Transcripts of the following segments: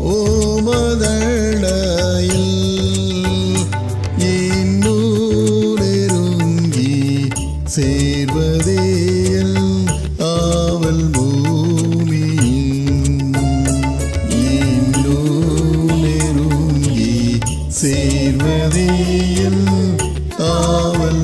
ஓமதழையில் இன்னும் நெருங்கி சேர்வதேயல் ஆவல் பூமியின் இன்னும் நெருங்கி சேர்வதேயல் ஆவல்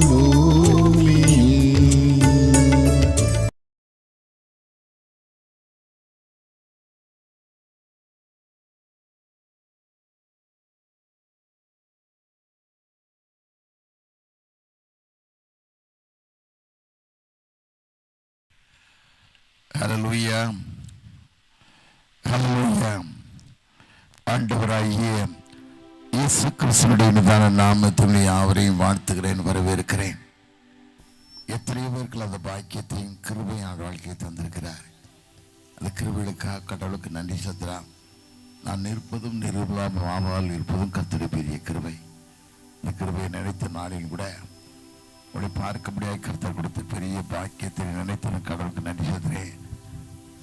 ஹல்லேலூயா, ஹல்லேலூயா. ஆண்டவராகிய இயேசு கிறிஸ்துவினுடைய மீதான நாமத்தில் யாவரையும் வாழ்த்துகிறேன், வரவேற்கிறேன். எத்தனையோ பேருக்கு அந்த பாக்கியத்தையும் கிருபையான வாழ்க்கையை தந்திருக்கிறார். அந்த கிருபைகளுக்காக கடவுளுக்கு நன்றி செலுத்துகிறான். நான் இருப்பதும் நிருபலாமல் இருப்பதும் கர்த்தருடைய பெரிய கிருபை. இந்த கிருபையை நினைத்த நாளில் கூட உங்களை பார்க்க முடியாத கர்த்தர் கொடுத்த பெரிய பாக்கியத்தை நினைத்து கடவுளுக்கு நன்றி செலுத்துகிறேன்.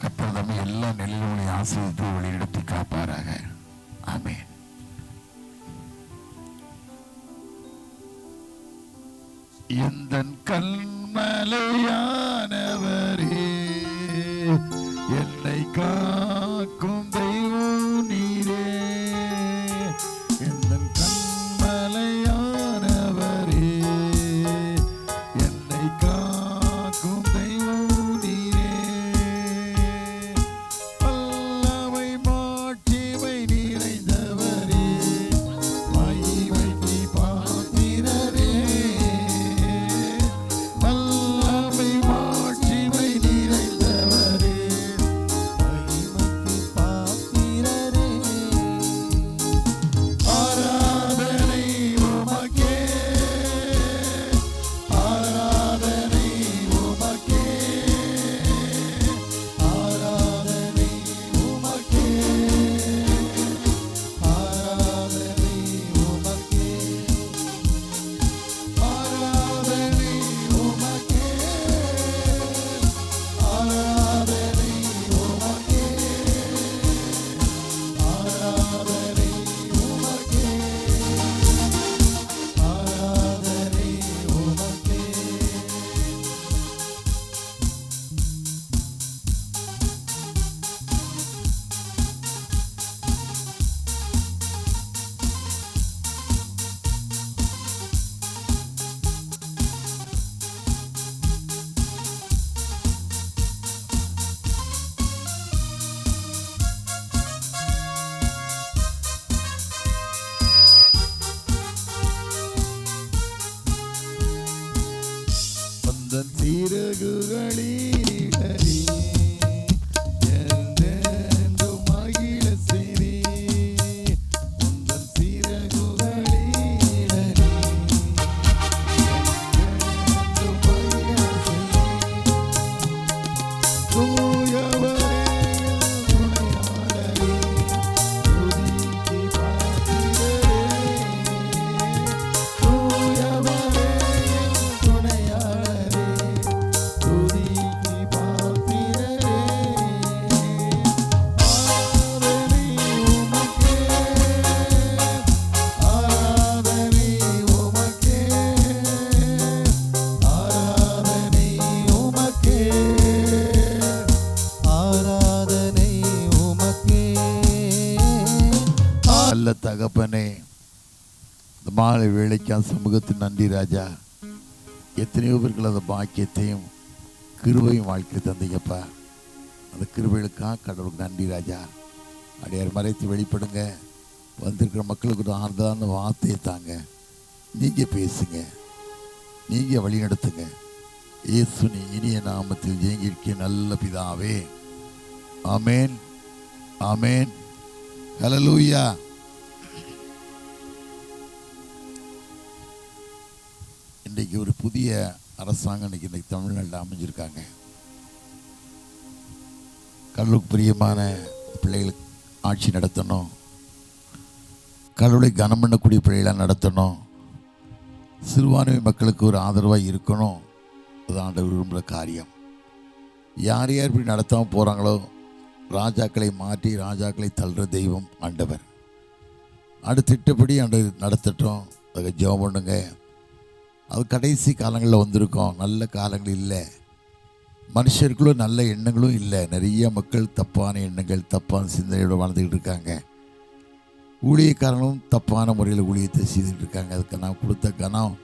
கர்த்தர் தம்மை எல்லா நிலையிலும் உங்களை ஆசீர்வதித்து வழிநடத்தி காப்பாராக. ஆமென். எந்தன் கல்மலையானவரே, என்னை காக்கும் தெய்வம் நீரே. எந்தன் கல்மலையானவரே, என்னை காக்கும் தெய்வம் நீரே. வல்லமை மாட்சிமை நிறைந்தவரே, மகிமைக்கு பாத்திரரே. வல்லமை மாட்சிமை நிறைந்தவரே, மகிமைக்கு பாத்திரரே. ஆராதனை உமக்கே, ஆராதனை உமக்கே, ஆராதனை உமக்கே, ஆராதனை உமக்கே, ஆராதனை உமக்கே, ஆராதனை உமக்கே, ஆராதனை உமக்கே, ஆராதனை உமக்கே. உந்தன் சிறகுகளிலே என்றென்றும் மகிழ செய்தி. உந்தன் சிறகுகளிலே என்றென்றும் மகிழ செய்தி. தூயவரே துணையாளரே, துதிக்கு பாத்திரரே. தூயவரே துணையாளரே, துதிக்கு பாத்திரரே. ஆராதனை உமக்கே, ஆராதனை உமக்கே, ஆராதனை உமக்கே, ஆராதனை உமக்கே. நல்ல தகப்பனே, இந்த மாலை வேளைக்கு சமூகத்தின் நன்றி ராஜா. எத்தனையோ பேர்கள் அந்த பாக்கியத்தையும் கிருபையும் வாழ்க்கை தந்தீங்கப்பா. அந்த கிருபைகளுக்காக கடவுளுக்கு நன்றி ராஜா. அடையார் மறைத்து வெளிப்படுங்க. வந்திருக்கிற மக்களுக்கு ஒரு ஆறுதலான வார்த்தையை தாங்க. நீங்கள் பேசுங்க, நீங்கள் வழி நடத்துங்க. இயேசுனி இனிய நாமத்தில் ஜெயங்கிருக்கிய நல்ல பிதாவே, ஆமேன், ஆமேன், ஹல்லேலூயா. இன்றைக்கு ஒரு புதிய அரசாங்கம் இன்னைக்கு தமிழ்நாட்டில் அமைஞ்சிருக்காங்க. கடவுளுக்கு பிரியமான பிள்ளைகளுக்கு ஆட்சி நடத்தணும், கடவுளை கனம் பண்ணக்கூடிய பிள்ளைகளாக நடத்தணும், சிறுபான்மை மக்களுக்கு ஒரு ஆதரவாக இருக்கணும். அது ஆண்டவர் விரும்புகிற காரியம். யார் யார் இப்படி நடத்தாமல் போகிறாங்களோ ராஜாக்களை மாற்றி ராஜாக்களை தள்ளுற தெய்வம் ஆண்டவர். திட்டப்படி நடத்தட்டும். அதுக்கு ஜெபம் பண்ணுங்க. அது கடைசி காலங்களில் வந்திருக்கோம். நல்ல காலங்கள் இல்லை. மனுஷருக்குள்ள நல்ல எண்ணங்களும் இல்லை. நிறைய மக்கள் தப்பான எண்ணங்கள், தப்பான சிந்தனையோடு வாழ்ந்துக்கிட்டு இருக்காங்க. ஊழியக்காரங்களும் தப்பான முறையில் ஊழியத்தை செய்துக்கிட்டு இருக்காங்க. அதுக்கு நான் கொடுத்த கனம்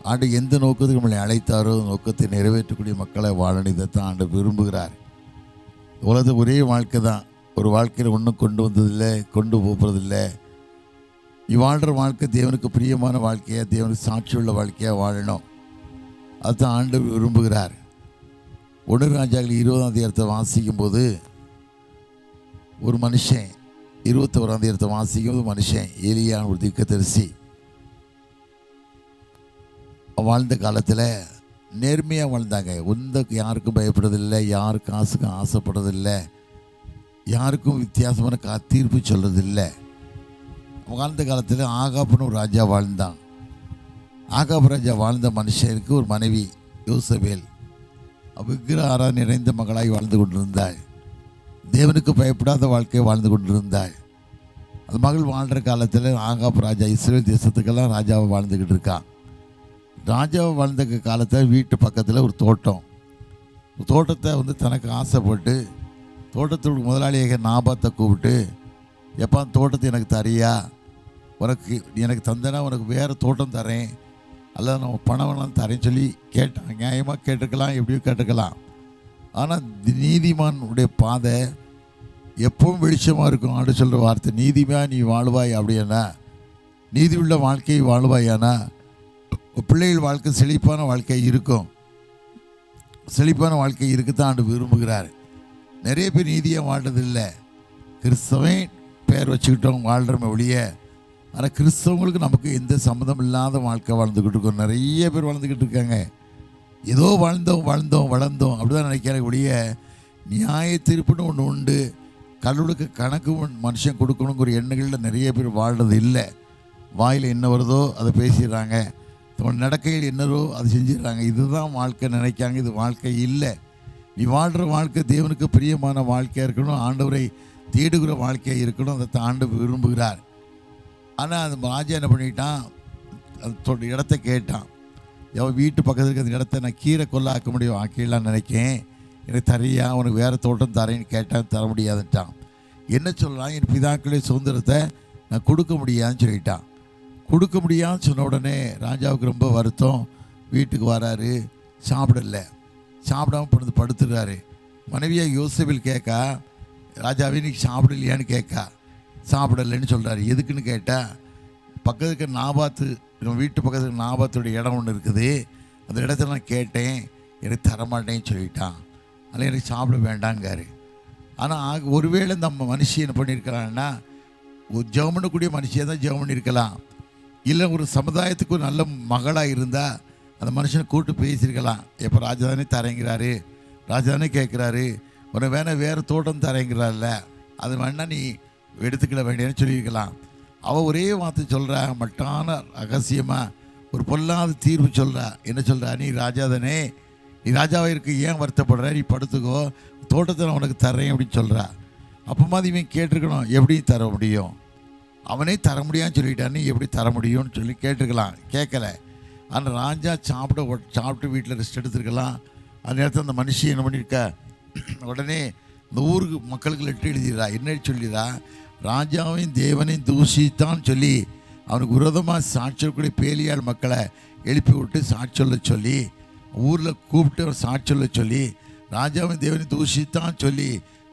ஆண்டு எந்த நோக்கத்துக்கு நம்மளை அழைத்தாரோ நோக்கத்தை நிறைவேற்றக்கூடிய மக்களை வாழணும். இதைத்தான் ஆண்டு விரும்புகிறார். உலகத்து ஒரே வாழ்க்கை தான். ஒரு வாழ்க்கையில் ஒன்றும் கொண்டு வந்ததில்லை, கொண்டு போகிறதில்லை. வாழ்கிற வாழ்க்கை தேவனுக்கு பிரியமான வாழ்க்கையாக, தேவனுக்கு சாட்சியுள்ள வாழ்க்கையாக வாழணும். அதுதான் ஆண்டு விரும்புகிறார். 1 ராஜாக்கள் 20ஆம் அதிகாரத்தை வாசிக்கும் போது ஒரு மனுஷன், 21ஆம் அதிகாரத்தை வாசிக்கும் போது மனுஷன் ஏலியான் ஒரு தீர்க்கதரிசி வாழ்ந்த காலத்தில் நேர்மையாக வாழ்ந்தாங்க. யாருக்கும் பயப்படுறதில்லை, யார் காசுக்கும் ஆசைப்படுறதில்லை, யாருக்கும் வித்தியாசமான தீர்ப்பு சொல்கிறதில்லை. வாழ்ந்த காலத்தில் ஆகாப்புன்னு ஒரு ராஜா வாழ்ந்தான். ஆகாப் ராஜா வாழ்ந்த மனுஷனுக்கு ஒரு மனைவி யோசபேல் விக்கிரக ஆராதனை நிறைந்த மகளாய் வாழ்ந்து கொண்டிருந்தாள். தேவனுக்கு பயப்படாத வாழ்க்கையை வாழ்ந்து கொண்டிருந்தாள். அந்த மகள் வாழ்கிற காலத்தில் ஆகாப் ராஜா இஸ்ரேல் தேசத்துக்கெல்லாம் ராஜாவை வாழ்ந்துக்கிட்டு இருக்கான். ராஜாவை வாழ்ந்த காலத்தில் வீட்டு பக்கத்தில் ஒரு தோட்டத்தை தனக்கு ஆசைப்பட்டு தோட்டத்தோட முதலாளியாக நாபாத்தை கூப்பிட்டு, எப்போ தோட்டத்தை எனக்கு தரியா, எனக்கு தந்தேன்னா உனக்கு வேறு தோட்டம் தரேன், அல்லது நம்ம பணம்லாம் தரேன்னு சொல்லி கேட்டான். நியாயமாக கேட்டுக்கலாம், எப்படியோ கேட்டுக்கலாம். ஆனால் நீதிமானுடைய பாதை எப்பவும் வெளிச்சமாக இருக்கும். ஆண்டு சொல்கிற வார்த்தை, நீதிமாக நீ வாழ்வாய் அப்படின்னா, நீதி உள்ள வாழ்க்கையை வாழ்வாயானா பிள்ளைகள் வாழ்க்கை செழிப்பான வாழ்க்கை இருக்கும். செழிப்பான வாழ்க்கை இருக்குத்தான் ஆண்டு விரும்புகிறார். நிறைய பேர் நீதியாக வாழ்றதில்லை. கிறிஸ்தவன் பேர் வச்சுக்கிட்டவங்க வாழ்கிறோமே ஒழிய, ஆனால் கிறிஸ்தவங்களுக்கு நமக்கு எந்த சம்மந்தம் இல்லாத வாழ்க்கை வாழ்ந்துக்கிட்டு இருக்கோம். நிறைய பேர் வாழ்ந்துக்கிட்டு இருக்காங்க. ஏதோ வளர்ந்தோம் அப்படி தான் நினைக்கிறாங்க ஒழிய, நியாய தீர்ப்புன்னு ஒன்று உண்டு. கடவுளுக்கு கணக்கு மனுஷன் கொடுக்கணுங்கிற எண்ணங்களில் நிறைய பேர் வாழ்கிறது இல்லை. வாயில் என்ன வருதோ அதை பேசிடுறாங்க, நடக்கையில் என்னதோ அதை செஞ்சிடறாங்க. இதுதான் வாழ்க்கை நினைக்காங்க. இது வாழ்க்கை இல்லை. நீ வாழ்கிற வாழ்க்கை தேவனுக்கு பிரியமான வாழ்க்கையாக இருக்கணும், ஆண்டவரை தேடுகிற வாழ்க்கையாக இருக்கணும். அதை ஆண்டு விரும்புகிறார். ஆனால் அந்த ராஜா என்ன பண்ணிட்டான், அது இடத்த கேட்டான். வீட்டு பக்கத்தில் இருக்க அந்த இடத்த நான் கீரை கொல்ல ஆக்க முடியும், ஆக்கிடலான்னு நினைக்கேன், எனக்கு தரையா, உனக்கு வேறு தோட்டம் தரேன்னு கேட்டான். தர முடியாதுட்டான். என்ன சொல்லலாம், என் பிதாக்களுடைய சுதந்திரத்தை நான் கொடுக்க முடியாதுன்னு சொல்லிட்டான். கொடுக்க முடியாதுன்னு சொன்ன உடனே ராஜாவுக்கு ரொம்ப வருத்தம். வீட்டுக்கு வராரு, சாப்பிடாம படுத்துடுறாரு. மனைவியாக யோசேபேல் கேட்கா, ராஜாவே இன்னைக்கு சாப்பிடலையான்னு கேட்கா. சாப்பிடலைன்னு சொல்கிறாரு. எதுக்குன்னு கேட்டால், பக்கத்துக்கு நாபாத்து, வீட்டு பக்கத்துக்கு நாபாத்துடைய இடம் ஒன்று இருக்குது, அந்த இடத்துல நான் கேட்டேன், எனக்கு தரமாட்டேன்னு சொல்லிட்டான். அதில் எனக்கு சாப்பிட வேண்டாங்காரு. ஆனால் ஒருவேளை நம்ம மனுஷி என்ன பண்ணியிருக்கிறான்னா, ஒரு ஜெபம் பண்ணக்கூடிய மனுஷியாக தான் ஜெபம் பண்ணியிருக்கலாம். இல்லை ஒரு சமுதாயத்துக்கு ஒரு நல்ல மகளாக இருந்தால் அந்த மனுஷனை கூப்பிட்டு பேசியிருக்கலாம். எப்போ ராஜா தானே தரேங்கிறாரு, ராஜா தானே கேட்குறாரு, உன்னை வேறு தோட்டம் தரேங்கிறார்ல, அது வேணா நீ எடுத்துக்கிட வேண்டியன்னு சொல்லியிருக்கலாம். அவள் ஒரே வார்த்தை சொல்கிறா, மட்டான ரகசியமாக ஒரு பொல்லாத தீர்வு சொல்கிறா. என்ன சொல்கிறா, நீ ராஜா தானே, நீ ராஜாவாக இருக்க ஏன் வருத்தப்படுற, நீ படுத்துக்கோ, தோட்டத்தை நான் உனக்கு தர்றேன் அப்படின்னு சொல்கிறா. அப்போ மாதிரி இவன் கேட்டிருக்கணும், எப்படி தர முடியும், அவனே தர முடியான்னு சொல்லிட்டான்னு எப்படி தர முடியும்னு சொல்லி கேட்டுருக்கலாம். கேட்கலை. ஆனால் ராஜா சாப்பிட்டு வீட்டில் ரெஸ்ட் எடுத்துருக்கலாம். அந்த நேரத்தில் அந்த மனுஷி என்ன பண்ணியிருக்கா, உடனே இந்த ஊருக்கு மக்களுக்கு லெட்டர் எழுதிடுறா. என்ன சொல்லிடுறா, ராஜாவையும் தேவனையும் தூஷித்தான்னு சொல்லி அவனுக்கு விரோதமாக சாட்சியக்கூடிய பேலியாள் மக்களை எழுப்பி விட்டு சாட்சி சொல்ல சொல்லி, ஊரில் கூப்பிட்டு அவர் சாட்சி சொல்ல சொல்லி, ராஜாவையும் தேவனையும் தூஷித்தான்னு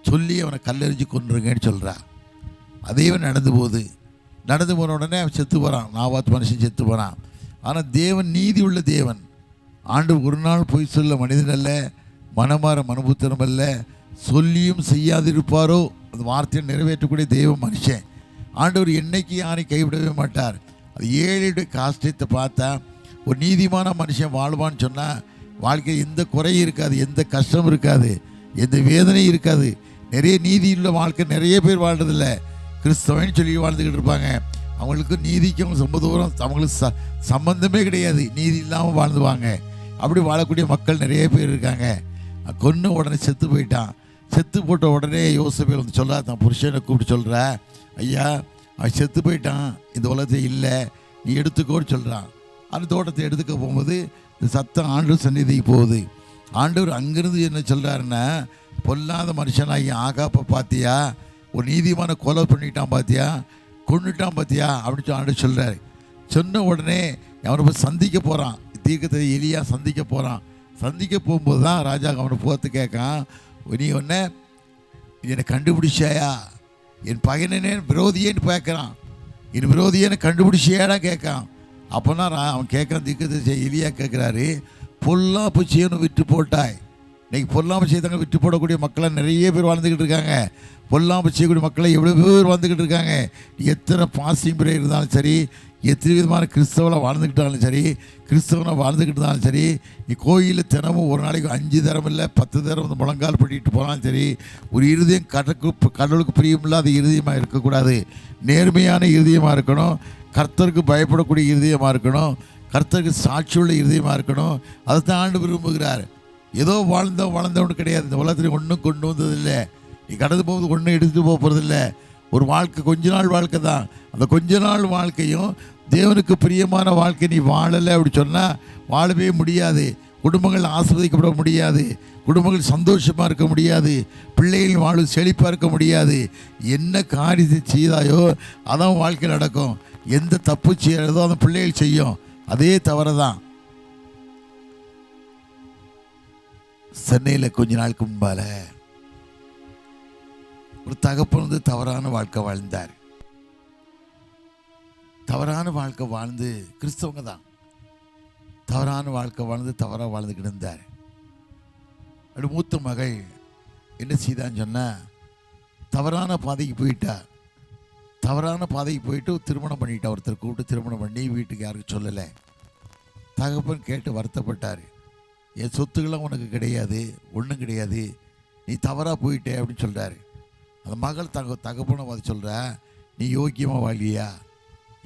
சொல்லி அவனை கல்லெறிஞ்சு கொண்டுருங்கன்னு சொல்கிறா. அதேவன் நடந்து போன உடனே அவன் செத்து போகிறான். நாபாத் மனுஷன் செத்து போகிறான். ஆனால் தேவன் நீதி உள்ள தேவன். ஆண்டு ஒரு நாள் பொய் சொல்ல மனிதன் அல்ல, மனமாற மனுபுத்திரம் அல்ல, சொல்லியும் செய்யாதிருப்பாரோ அந்த வார்த்தையை நிறைவேற்றக்கூடிய தெய்வ மனுஷன். ஆண்டவர் என்னைக்கு யாரையும் கைவிடவே மாட்டார். அது ஏழையுடைய காஷ்டத்தை பார்த்தா ஒரு நீதிமான மனுஷன் வாழ்வான்னு சொன்னால் வாழ்க்கை எந்த குறையும் இருக்காது, எந்த கஷ்டம் இருக்காது, எந்த வேதனையும் இருக்காது. நிறைய நீதியுள்ள வாழ்க்கை நிறைய பேர் வாழ்றதில்லை. கிறிஸ்தவன்னு சொல்லி வாழ்ந்துக்கிட்டு இருப்பாங்க. அவங்களுக்கு நீதிக்கும் ரொம்ப தூரம் அவங்களுக்கு சம்பந்தமே கிடையாது, நீதி இல்லாமல் வாழ்ந்துவாங்க. அப்படி வாழக்கூடிய மக்கள் நிறைய பேர் இருக்காங்க. கொன்று உடனே செத்து போயிட்டான். செத்து போட்ட உடனே யோசேப்பு வந்து சொல்கிறா, தான் புருஷனை கூப்பிட்டு சொல்கிறா, ஐயா அவன் செத்து போயிட்டான், இந்த உலகத்தில் இல்லை, நீ எடுத்துக்கோன்னு சொல்கிறான். அந்த தோட்டத்தை எடுத்துக்க போகும்போது இந்த சத்தம் ஆண்டவர் சந்நிதிக்கு போகுது. ஆண்டவர் அங்கிருந்து என்ன சொல்கிறாருன்னா, பொல்லாத மனுஷனாகி ஆகாப்பை பார்த்தியா, ஒரு நீதிமான கொலை பண்ணிட்டான் பார்த்தியா, கொண்டுட்டான் பார்த்தியா அப்படின்னு ஆண்டவர் சொல்கிறாரு. சொன்ன உடனே அவனை போய் சந்திக்க போகிறான். தீர்க்கதரிசி எலியா சந்திக்க போகிறான். சந்திக்க போகும்போது தான் ராஜா அவனை போத்து கேட்கான், நீ ஒன்று என்னை கண்டுபிடிச்சாயா, என் பகையனே விரோதியேன்னு கேட்குறான். என் விரோதியேன்னு கண்டுபிடிச்சியாடா கேட்கான். அப்போ தான் அவன் கேட்குறான், தீர்க்கதரிசி எலியா கேட்குறாரு, பொல்லாப்பு செய்யணும் விட்டு போட்டாய். இன்றைக்கி பொல்லாப்பு செய்தாங்க விட்டு போடக்கூடிய மக்களை நிறைய பேர் வாழ்ந்துக்கிட்டு இருக்காங்க. பொல்லாப்பு செய்யக்கூடிய மக்களை எவ்வளோ பேர் வாழ்ந்துக்கிட்டு இருக்காங்க. எத்தனை பாசிங் பிறை இருந்தாலும் சரி, எத்தனை விதமான கிறிஸ்தவனாக வாழ்ந்துக்கிட்டாலும் சரி, கிறிஸ்தவனாக வாழ்ந்துக்கிட்டு இருந்தாலும் சரி, நீ கோயிலில் தினமும் ஒரு நாளைக்கு 5 தரம் இல்லை 10 தரம் வந்து முழங்கால் பண்ணிட்டு போனாலும் சரி, ஒரு இருதயம் கடவுளுக்கு பிரியமில்லாத இருதயமாக இருக்கக்கூடாது. நேர்மையான இருதயமாக இருக்கணும். கர்த்தருக்கு பயப்படக்கூடிய இருதயமாக இருக்கணும். கர்த்தருக்கு சாட்சியுள்ள இருதயமாக இருக்கணும். அதை தான் ஆண்டு விரும்புகிறார். ஏதோ வாழ்ந்தவனு கிடையாது. இந்த உலகத்தில் ஒன்றும் கொண்டு வந்ததில்லை. நீ கடந்து போகுது ஒன்றும் எடுத்துகிட்டு போக போகிறதில்லை. ஒரு வாழ்க்கை கொஞ்ச நாள் வாழ்க்கை தான். அந்த கொஞ்ச நாள் வாழ்க்கையும் தேவனுக்கு பிரியமான வாழ்க்கை நீ வாழலை அப்படி சொன்னால் வாழவே முடியாது. குடும்பங்கள் ஆசீர்வதிக்கப்பட முடியாது. குடும்பங்கள் சந்தோஷமாக இருக்க முடியாது. பிள்ளைகள் வாழ செழிப்பாக இருக்க முடியாது. என்ன காரியத்தை செய்தாயோ அதான் வாழ்க்கையில் நடக்கும். எந்த தப்பு செய்யறதோ அந்த பிள்ளைகள் செய்யும். அதே தவறு தான். சென்னையில் கொஞ்ச நாளுக்கு முன்பால ஒரு தகப்பன் வந்து தவறான வாழ்க்கை வாழ்ந்தார். தவறான வாழ்க்கை வாழ்ந்து, கிறிஸ்தவங்க தான், தவறான வாழ்க்கை வாழ்ந்து தவறாக வாழ்ந்துக்கிட்டு இருந்தார். அப்படி மூத்த மகள் என்ன செய்தான்னு சொன்னால், தவறான பாதைக்கு போயிட்டா. தவறான பாதைக்கு போயிட்டு திருமணம் பண்ணிட்டா. ஒருத்தர் கூப்பிட்டு திருமணம் பண்ணி வீட்டுக்கு யாருக்கும் சொல்லலை. தகப்பன் கேட்டு வருத்தப்பட்டார். என் சொத்துக்கெல்லாம் உனக்கு கிடையாது, ஒன்றும் கிடையாது, நீ தவறாக போயிட்டே அப்படின்னு சொல்கிறாரு. அந்த மகள் தகப்பனை பார்த்து சொல்கிறா, நீ யோக்கியமாக வாழியா,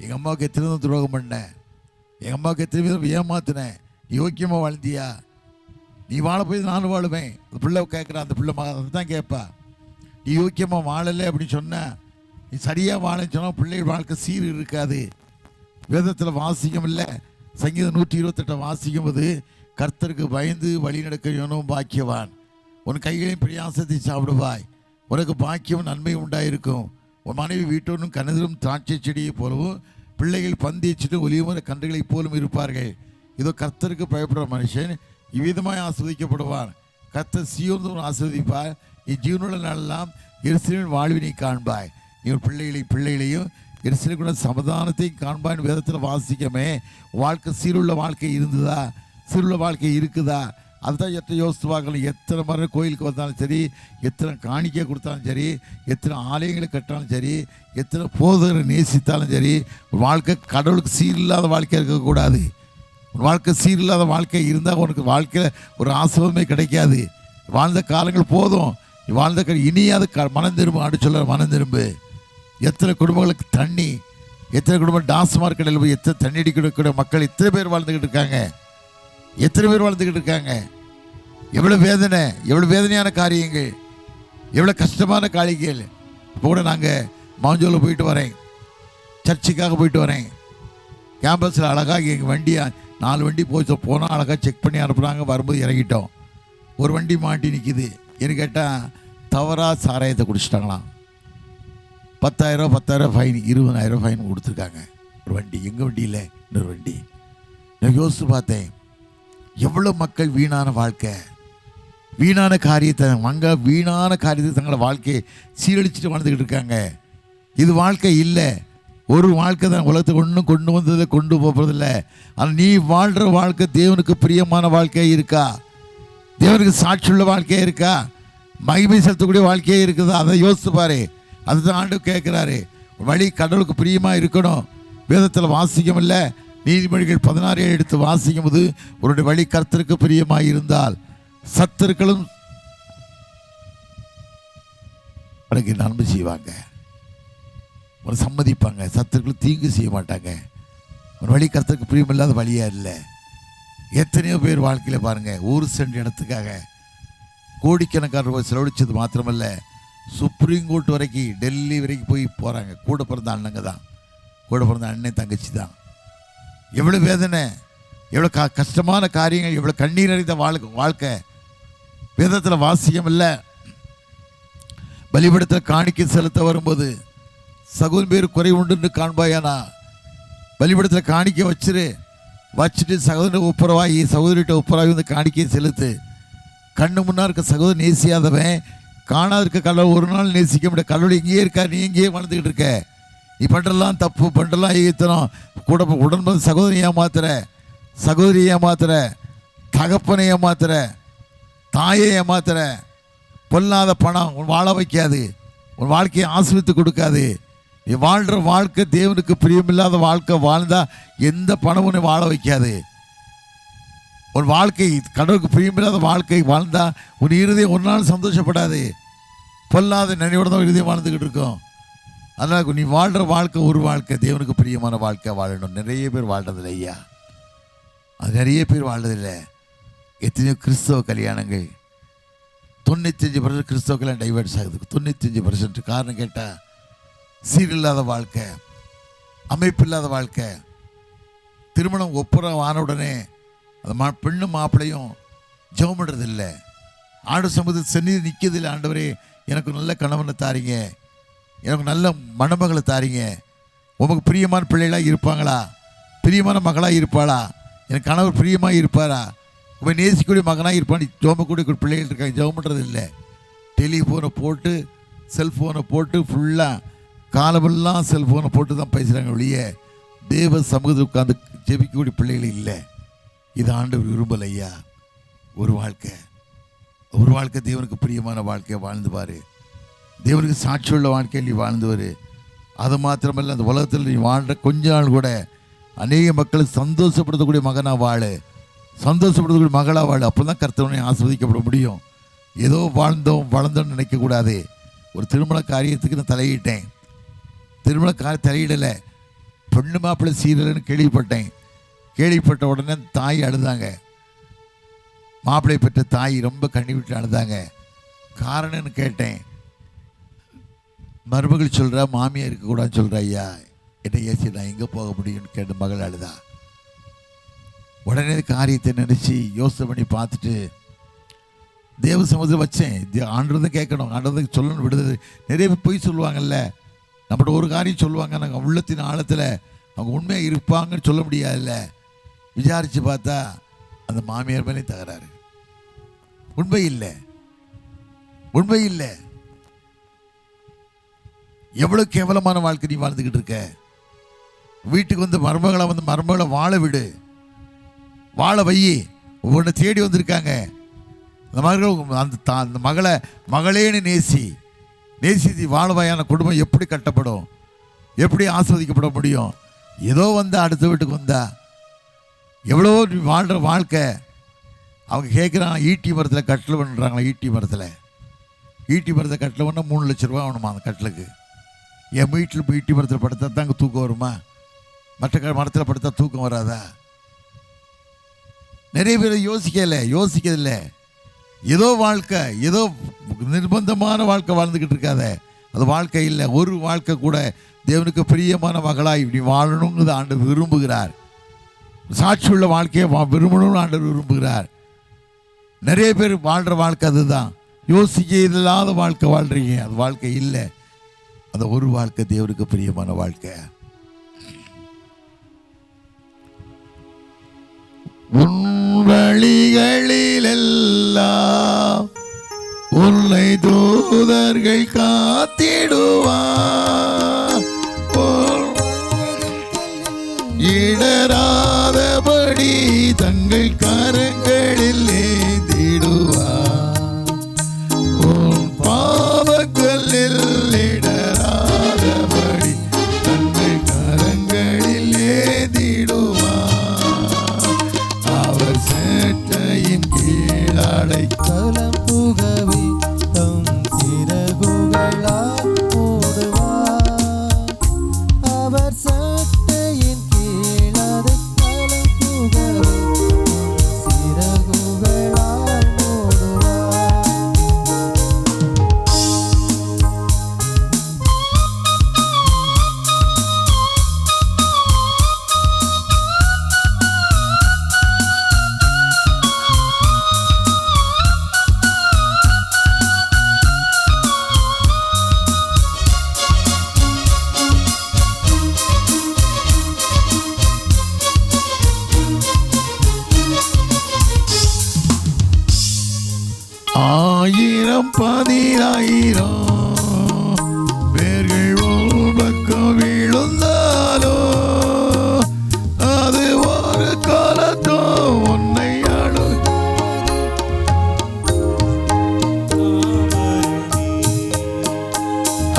எங்கள் அம்மாவுக்கு எத்தனை விதம் துரோகம் பண்ணேன், எங்கள் அம்மாவுக்கு எத்தனை விதம் ஏமாத்தினேன், நீ யோக்கியமாக வாழ்ந்தியா, நீ வாழ போய் நானும் வாழுவேன். அந்த பிள்ளை கேட்குறான். அந்த பிள்ளை அதை தான் கேட்பா. நீ யோக்கியமாக வாழலை அப்படின்னு சொன்ன, நீ சரியாக வாழன்னு சொன்னால் பிள்ளைகள் வாழ்க்கை சீர் இருக்காது. வேதத்தில் வாசிக்கும் இல்லை, சங்கீதம் 128 வாசிக்கும் போது, கர்த்தருக்கு பயந்து வழி நடக்கணும் பாக்கியவான், உன் கைகளையும் பிரயாசத்தை சாப்பிடுவாய், உனக்கு பாக்கியம் நன்மை உண்டாயிருக்கும். உன் மனைவி வீட்டோனும் கனதிலும் திராட்சை செடியை போலவும் பிள்ளைகள் பந்தியச்சிட்டு ஒலியுமர கன்றுகளைப் போலும் இருப்பார்கள். இதோ கர்த்தருக்கு பயப்படுற மனுஷன் இவ்விதமாய் ஆஸ்வதிக்கப்படுவான். கர்த்தர் சீயோன் ஆஸ்வதிப்பார். இஜீவனுள்ள நாளெல்லாம் எருசலேமின் வாழ்வினை காண்பாய். நீ ஒரு பிள்ளைகளையும் எருசலேமுடைய சமாதானத்தையும் காண்பாய்னு வேதத்தில் வாசிக்கமே. வாழ்க்கை சீருள்ள வாழ்க்கை இருந்ததா, சீருள்ள வாழ்க்கை இருக்குதா? அதுதான் எத்தனை யோசித்து பார்க்கணும். எத்தனை முறை கோயிலுக்கு வந்தாலும் சரி, எத்தனை காணிக்கை கொடுத்தாலும் சரி, எத்தனை ஆலயங்களை கட்டாலும் சரி, எத்தனை போதகரை நேசித்தாலும் சரி, வாழ்க்கை கடவுளுக்கு சீரில்லாத வாழ்க்கை இருக்கக்கூடாது. வாழ்க்கை சீரில்லாத வாழ்க்கை இருந்தால் உனக்கு வாழ்க்கையில் ஒரு ஆசீர்வாதமே கிடைக்காது. வாழ்ந்த காலங்கள் போதும், வாழ்ந்த இனியாவது மனம் திரும்ப அப்படி சொல்ல. மனம் திரும்பு. எத்தனை குடும்பங்களுக்கு தண்ணி, எத்தனை குடும்பம் டாஸ்மார்க் கடையில் போய் எத்தனை தண்ணி அடிக்கக்கூடிய மக்கள் எத்தனை பேர் வாழ்ந்துக்கிட்டு இருக்காங்க, எத்தனை பேர் வாழ்ந்துக்கிட்டு இருக்காங்க. எவ்வளோ வேதனை, எவ்வளோ வேதனையான காரியங்கள், எவ்வளோ கஷ்டமான காரியங்கள். இப்போ கூட நாங்கள் மாஞ்சோலில் போயிட்டு வரேன், சர்ச்சுக்காக போயிட்டு வரேன். கேம்பஸில் அழகாக எங்கள் வண்டியை 4 வண்டி போனால் அழகாக செக் பண்ணி அனுப்புகிறாங்க. வரும்போது இறங்கிட்டோம். ஒரு வண்டி மாட்டி நிற்கிது. என்ன கேட்டால் தவறாக சாராயத்தை குடிச்சிட்டாங்களாம். 10,000 ஃபைன், 20,000 ஃபைன் கொடுத்துருக்காங்க. ஒரு வண்டி, எங்கள் வண்டி இல்லை, இன்னொரு வண்டி. நான் யோசித்து பார்த்தேன், எவ்வளோ மக்கள் வீணான வாழ்க்கை, வீணான காரியத்தை வீணான காரியத்தை தங்களோட வாழ்க்கையை சீரழிச்சிட்டு வாழ்ந்துக்கிட்டு இருக்காங்க. இது வாழ்க்கை இல்லை. ஒரு வாழ்க்கை தான் உலகத்துக்கு ஒன்றும் கொண்டு வந்ததை கொண்டு போகிறதில்லை. ஆனால் நீ வாழ்கிற வாழ்க்கை தேவனுக்கு பிரியமான வாழ்க்கையாக இருக்கா? தேவனுக்கு சாட்சியுள்ள வாழ்க்கையாக இருக்கா? மகிமை செலுத்தக்கூடிய வாழ்க்கையாக இருக்குதா? அதை யோசித்து பாரு. அதுதான் ஆண்டு கேட்குறாரு. வழி கடவுளுக்கு பிரியமாக இருக்கணும். வேதத்தில் வாசிக்கும் இல்லை, நீதிமொழிகள் 16 எடுத்து வாசிக்கும் போது, உன்னுடைய வழி கர்த்தருக்கு பிரியமாக இருந்தால் சத்துருக்களும் உனக்கு நன்மை செய்வாங்க, உன்னை சம்மதிப்பாங்க. சத்துருக்களும் தீங்கு செய்ய மாட்டாங்க. உன் வழி கர்த்தருக்கு பிரியமில்லாத வழியாக இல்லை. எத்தனையோ பேர் வாழ்க்கையில் பாருங்கள், 1 சென்ட் இடத்துக்காக கோடிக்கணக்கான ரூபாய் செலவழிச்சது மாத்திரமல்ல, சுப்ரீம் கோர்ட் வரைக்கும், டெல்லி வரைக்கும் போய் போகிறாங்க. கூட பிறந்த அண்ணங்க தான், கூட பிறந்த அண்ணன் தங்கச்சி தான். எவ்வளோ வேதனை, எவ்வளோ கஷ்டமான காரியங்கள், எவ்வளோ கண்ணீர் நிறைந்த வாழ்க்கை. வேதத்தில் வாசியம் இல்லை. பலிபீடத்தில் காணிக்கை செலுத்த வரும்போது சகோதரன் பேர் குறை உண்டுன்னு காண்பாயானா, பலிபீடத்தில் காணிக்கை வச்சுட்டு சகோதரன் ஒப்புரவாகி சகோதரிட்ட ஒப்புரவாகி வந்து காணிக்கையை செலுத்து. கண்ணு முன்னா இருக்க சகோதரன் நேசியாதவன் காணாத இருக்க கடவுள் ஒரு நாள் நேசிக்க முடியாது. கடவுள் இங்கேயே இருக்கா, நீ இங்கேயே வாழ்ந்துக்கிட்டு இருக்க. நீ பண்ணுறலாம் தப்பு, பண்ணுறலாம் ஈத்தனம். கூட உடன்பது சகோதரி ஏமாத்துற, சகோதரி ஏமாத்துற, தகப்பனை ஏமாத்துற, தாயை ஏமாத்துற. பொல்லாத பணம் உன் வாழ வைக்காது, உன் வாழ்க்கையை ஆசிர்வித்து கொடுக்காது. நீ வாழ்கிற வாழ்க்கை தேவனுக்கு பிரியமில்லாத வாழ்க்கை வாழ்ந்தா எந்த பணம் உன்னை வாழ வைக்காது. உன் வாழ்க்கை கடவுளுக்கு பிரியமில்லாத வாழ்க்கை வாழ்ந்தா உன் இருதயம் ஒரு நாள் சந்தோஷப்படாது. பொல்லாத நினைவோடு தான் இருதயம் வாழ்ந்துக்கிட்டு இருக்கோம். அதனால் நீ வாழ்கிற வாழ்க்கை ஒரு வாழ்க்கை தேவனுக்கு பிரியமான வாழ்க்கை வாழணும். நிறைய பேர் வாழ்றதில்லை ஐயா, அது நிறைய பேர் வாழ்றதில்லை. எத்தனையோ கிறிஸ்தவ கல்யாணங்கள் 95% கிறிஸ்தவ கல்யாணம் டைவர்ஸ் ஆகுது. 95% காரணம் கேட்டால் சீரில்லாத வாழ்க்கை, அமைப்பில்லாத வாழ்க்கை. திருமணம் ஒப்புரம் ஆன உடனே அந்த பெண்ணும் மாப்பிள்ளையும் ஜெபம் பண்ணுறதில்லை. ஆண்டு சமூகத்தில் சந்நிதி நிற்கிறதில்லை. ஆண்டவரே எனக்கு நல்ல கணவனை தாரீங்க, எனக்கு நல்ல மணமகளை தாரீங்க, உமக்கு பிரியமான பிள்ளைகளாக இருப்பாங்களா, பிரியமான மகளாக இருப்பாளா, எனக்கு கணவர் பிரியமாக இருப்பாரா, உண்மை நேசிக்கூடிய மகனாக இருப்பான். ஜோமக்கூடிய பிள்ளைகள் இருக்காங்க, ஜெபம் பண்ணுறது இல்லை. டெலிஃபோனை போட்டு செல்ஃபோனை போட்டு ஃபுல்லாக காலமெல்லாம் செல்ஃபோனை போட்டு தான் பேசுகிறாங்க ஒழிய தேவ சமூகத்தில் உட்காந்து ஜெபிக்கக்கூடிய பிள்ளைகள் இல்லை. இது ஆண்டவர் விரும்பல ஐயா. ஒரு வாழ்க்கை தேவனுக்கு பிரியமான வாழ்க்கையை வாழ்ந்துவார். தேவனுக்கு சாட்சியுள்ள வாழ்க்கையை நீ வாழ்ந்துவார். அது மாத்திரமல்ல, அந்த உலகத்தில் நீ வாழ்கிற கொஞ்ச நாள் கூட அநேக மக்களை சந்தோஷப்படுத்தக்கூடிய மகனாக வாழு, சந்தோஷப்படுத்தக்கூடிய மகளாக வாழு. அப்போ தான் கர்த்தவனை ஆஸ்வதிக்கப்பட முடியும். ஏதோ வளர்ந்தோம்னு நினைக்கக்கூடாது. ஒரு திருமண காரியத்துக்கு நான் தலையிட்டேன், திருமண தலையிடலை, பெண்ணு மாப்பிள்ளை சீரலைன்னு கேள்விப்பட்ட உடனே தாய் அழுதாங்க. மாப்பிள்ளை பெற்ற தாய் ரொம்ப கண்ணி விட்டு அழுதாங்க. காரணம்னு கேட்டேன். மருமகள் சொல்கிறா மாமியார் இருக்கக்கூடாதுன்னு சொல்கிறா. ஐயா என்ன ஏசி நான் எங்கே போக முடியும்னு கேட்டு மகள் அழுதா. உடனே காரியத்தை நினச்சி யோசனை பண்ணி பார்த்துட்டு தேவ சமுதிரம் வச்சேன். ஆண்டதை கேட்கணும், ஆண்டதை சொல்லணும், விடுதலை. நிறைய பேர் பொய் சொல்லுவாங்கல்ல, நம்மகிட்ட ஒரு காரியம் சொல்லுவாங்க, நாங்கள் உள்ளத்தின் ஆழத்தில் அவங்க உண்மையாக இருப்பாங்கன்னு சொல்ல முடியாதுல்ல. விசாரித்து பார்த்தா அந்த மாமியார் மேலே தகராறு. உண்மை இல்லை. எவ்வளோ கேவலமான வாழ்க்கை நீ வாழ்ந்துக்கிட்டு இருக்க. வீட்டுக்கு வந்து மருமகளை வாழ விடு, வாழ வை. ஒவ்வொன்று தேடி வந்திருக்காங்க. அந்த மகள் அந்த மகளேன்னு நேசி வாழ்வாயான குடும்பம் எப்படி கட்டப்படும், எப்படி ஆஸ்வதிக்கப்பட முடியும்? ஏதோ வந்தா அடுத்த வீட்டுக்கு வந்தா எவ்வளோ வாழ்கிற வாழ்க்கை. அவங்க கேட்குறாங்க ஈட்டி மரத்தில் கட்டில் பண்ணுறாங்களா, ஈட்டி மரத்தை கட்டில் பண்ணால் 3 லட்ச ரூபா ஆகணுமா அந்த கட்டிலுக்கு. என் வீட்டில் போய் ஈட்டி மரத்தில் படுத்தா தான் அங்கே தூக்கம் வருமா? மற்ற மரத்தில் படுத்தா தூக்கம் வராதா? நிறைய பேர் யோசிக்கதில்லை. ஏதோ வாழ்க்கை, ஏதோ நிர்பந்தமான வாழ்க்கை வாழ்ந்துக்கிட்டு இருக்காத. அது வாழ்க்கை இல்லை. ஒரு வாழ்க்கை கூட தேவனுக்கு பிரியமான மகளாய் இப்படி வாழணுங்கிறது ஆண்டவர் விரும்புகிறார். சாட்சி உள்ள வாழ்க்கையை விரும்பணும்னு ஆண்டவர் விரும்புகிறார். நிறைய பேர் வாழ்கிற வாழ்க்கை அதுதான். யோசிக்க இல்லாத வாழ்க்கை வாழ்றீங்க, அது வாழ்க்கை இல்லை. அந்த ஒரு வாழ்க்கை தேவனுக்கு பிரியமான வாழ்க்கை. உன் வழிகளிலெல்லாம் உன்னை தூதர்கள் காத்திடுவார், இடராதபடி தங்கள் கரங்களில் ஏந்திடுவார். உன் பாவங்களில் இடராதபடி தங்கள் கரங்களில் ஏந்திடுவார். அவர் சேட்டையின் கீழடை கலம் புகவே தம் சிறகுகளால் மூடுவார். அவர் சட்டையின் கீழடை கலம் புகவே தம் சிறகுகளால்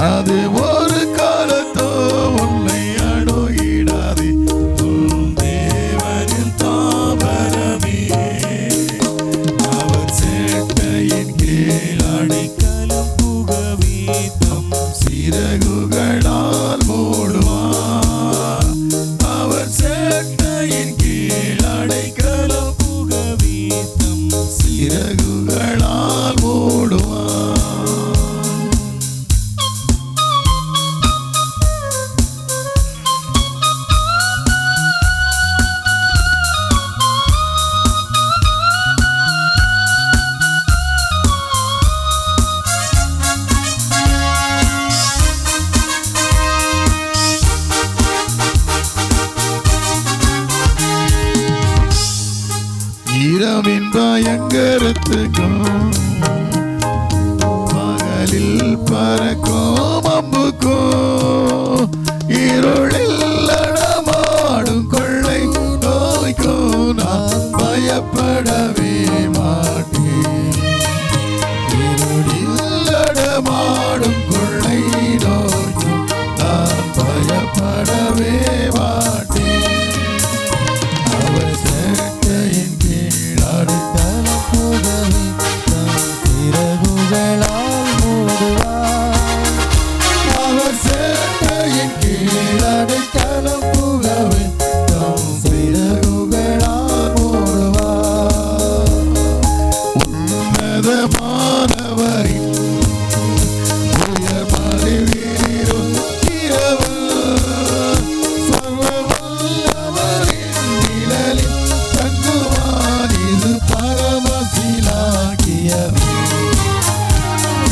அது ஒரு காலத்தோ உன்னை அணுகிடாதே. உன் தேவனில் தாவரமே, அவர் சேட்டையின் கீழ் அடைக்கலம் புகவே தம் சிறகுகளால் மூடுவார். அவர் சேட்டையின் கீழ் அடைக்கலம் புகவே தம் சிறகுகளால் மூடுவார். இரவின் பயங்கரத்துக்கும் பகலில் பறக்கும் அம்புக்கும் இருளில் நடமாடும் கொள்ளை நோய்க்கும் நான் பயப்படவே மாட்டேன். இருளில் நடமாடும் கொள்ளை நோய்க்கும் நான் பயப்படவே மாட்டேன். அவர் சேட்டையின் கீழ் அடைக்கலம் புகவே தம் சிறகுகளால் மூடுவார். அவர் சேட்டையின் கீழ் அடைக்கலம் புகவே தம் சிறகுகளால் மூடுவார். உன்னதமானவரின் உயர் மறைவீரும் இரவல் சர்வ வல்லவரின் நிழலில் தங்குவார். இது பரமசிலாக்கியமே,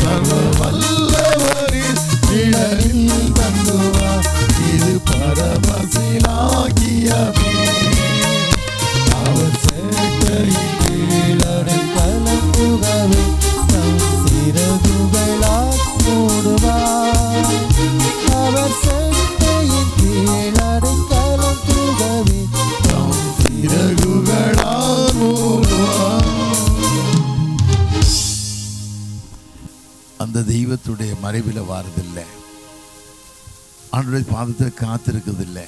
சர்வ வல்லவரின் நிழலில் தங்குவார். இது பரமசிலாக்கியமே, அவர் சேட்டையின் கீழ் அடைக்கலம் புகவே தம் சிறகுகளால் மூடுவார். அவர் சேட்டையின் கீழ் அடைக்கலம் புகவே தம் சிறகுகளால் மூடுவார். அந்த தெய்வத்துடைய மறைவில் வாரதில்லை, ஆண்டவருடைய பாதத்தில் காத்திருக்கிறதில்லை.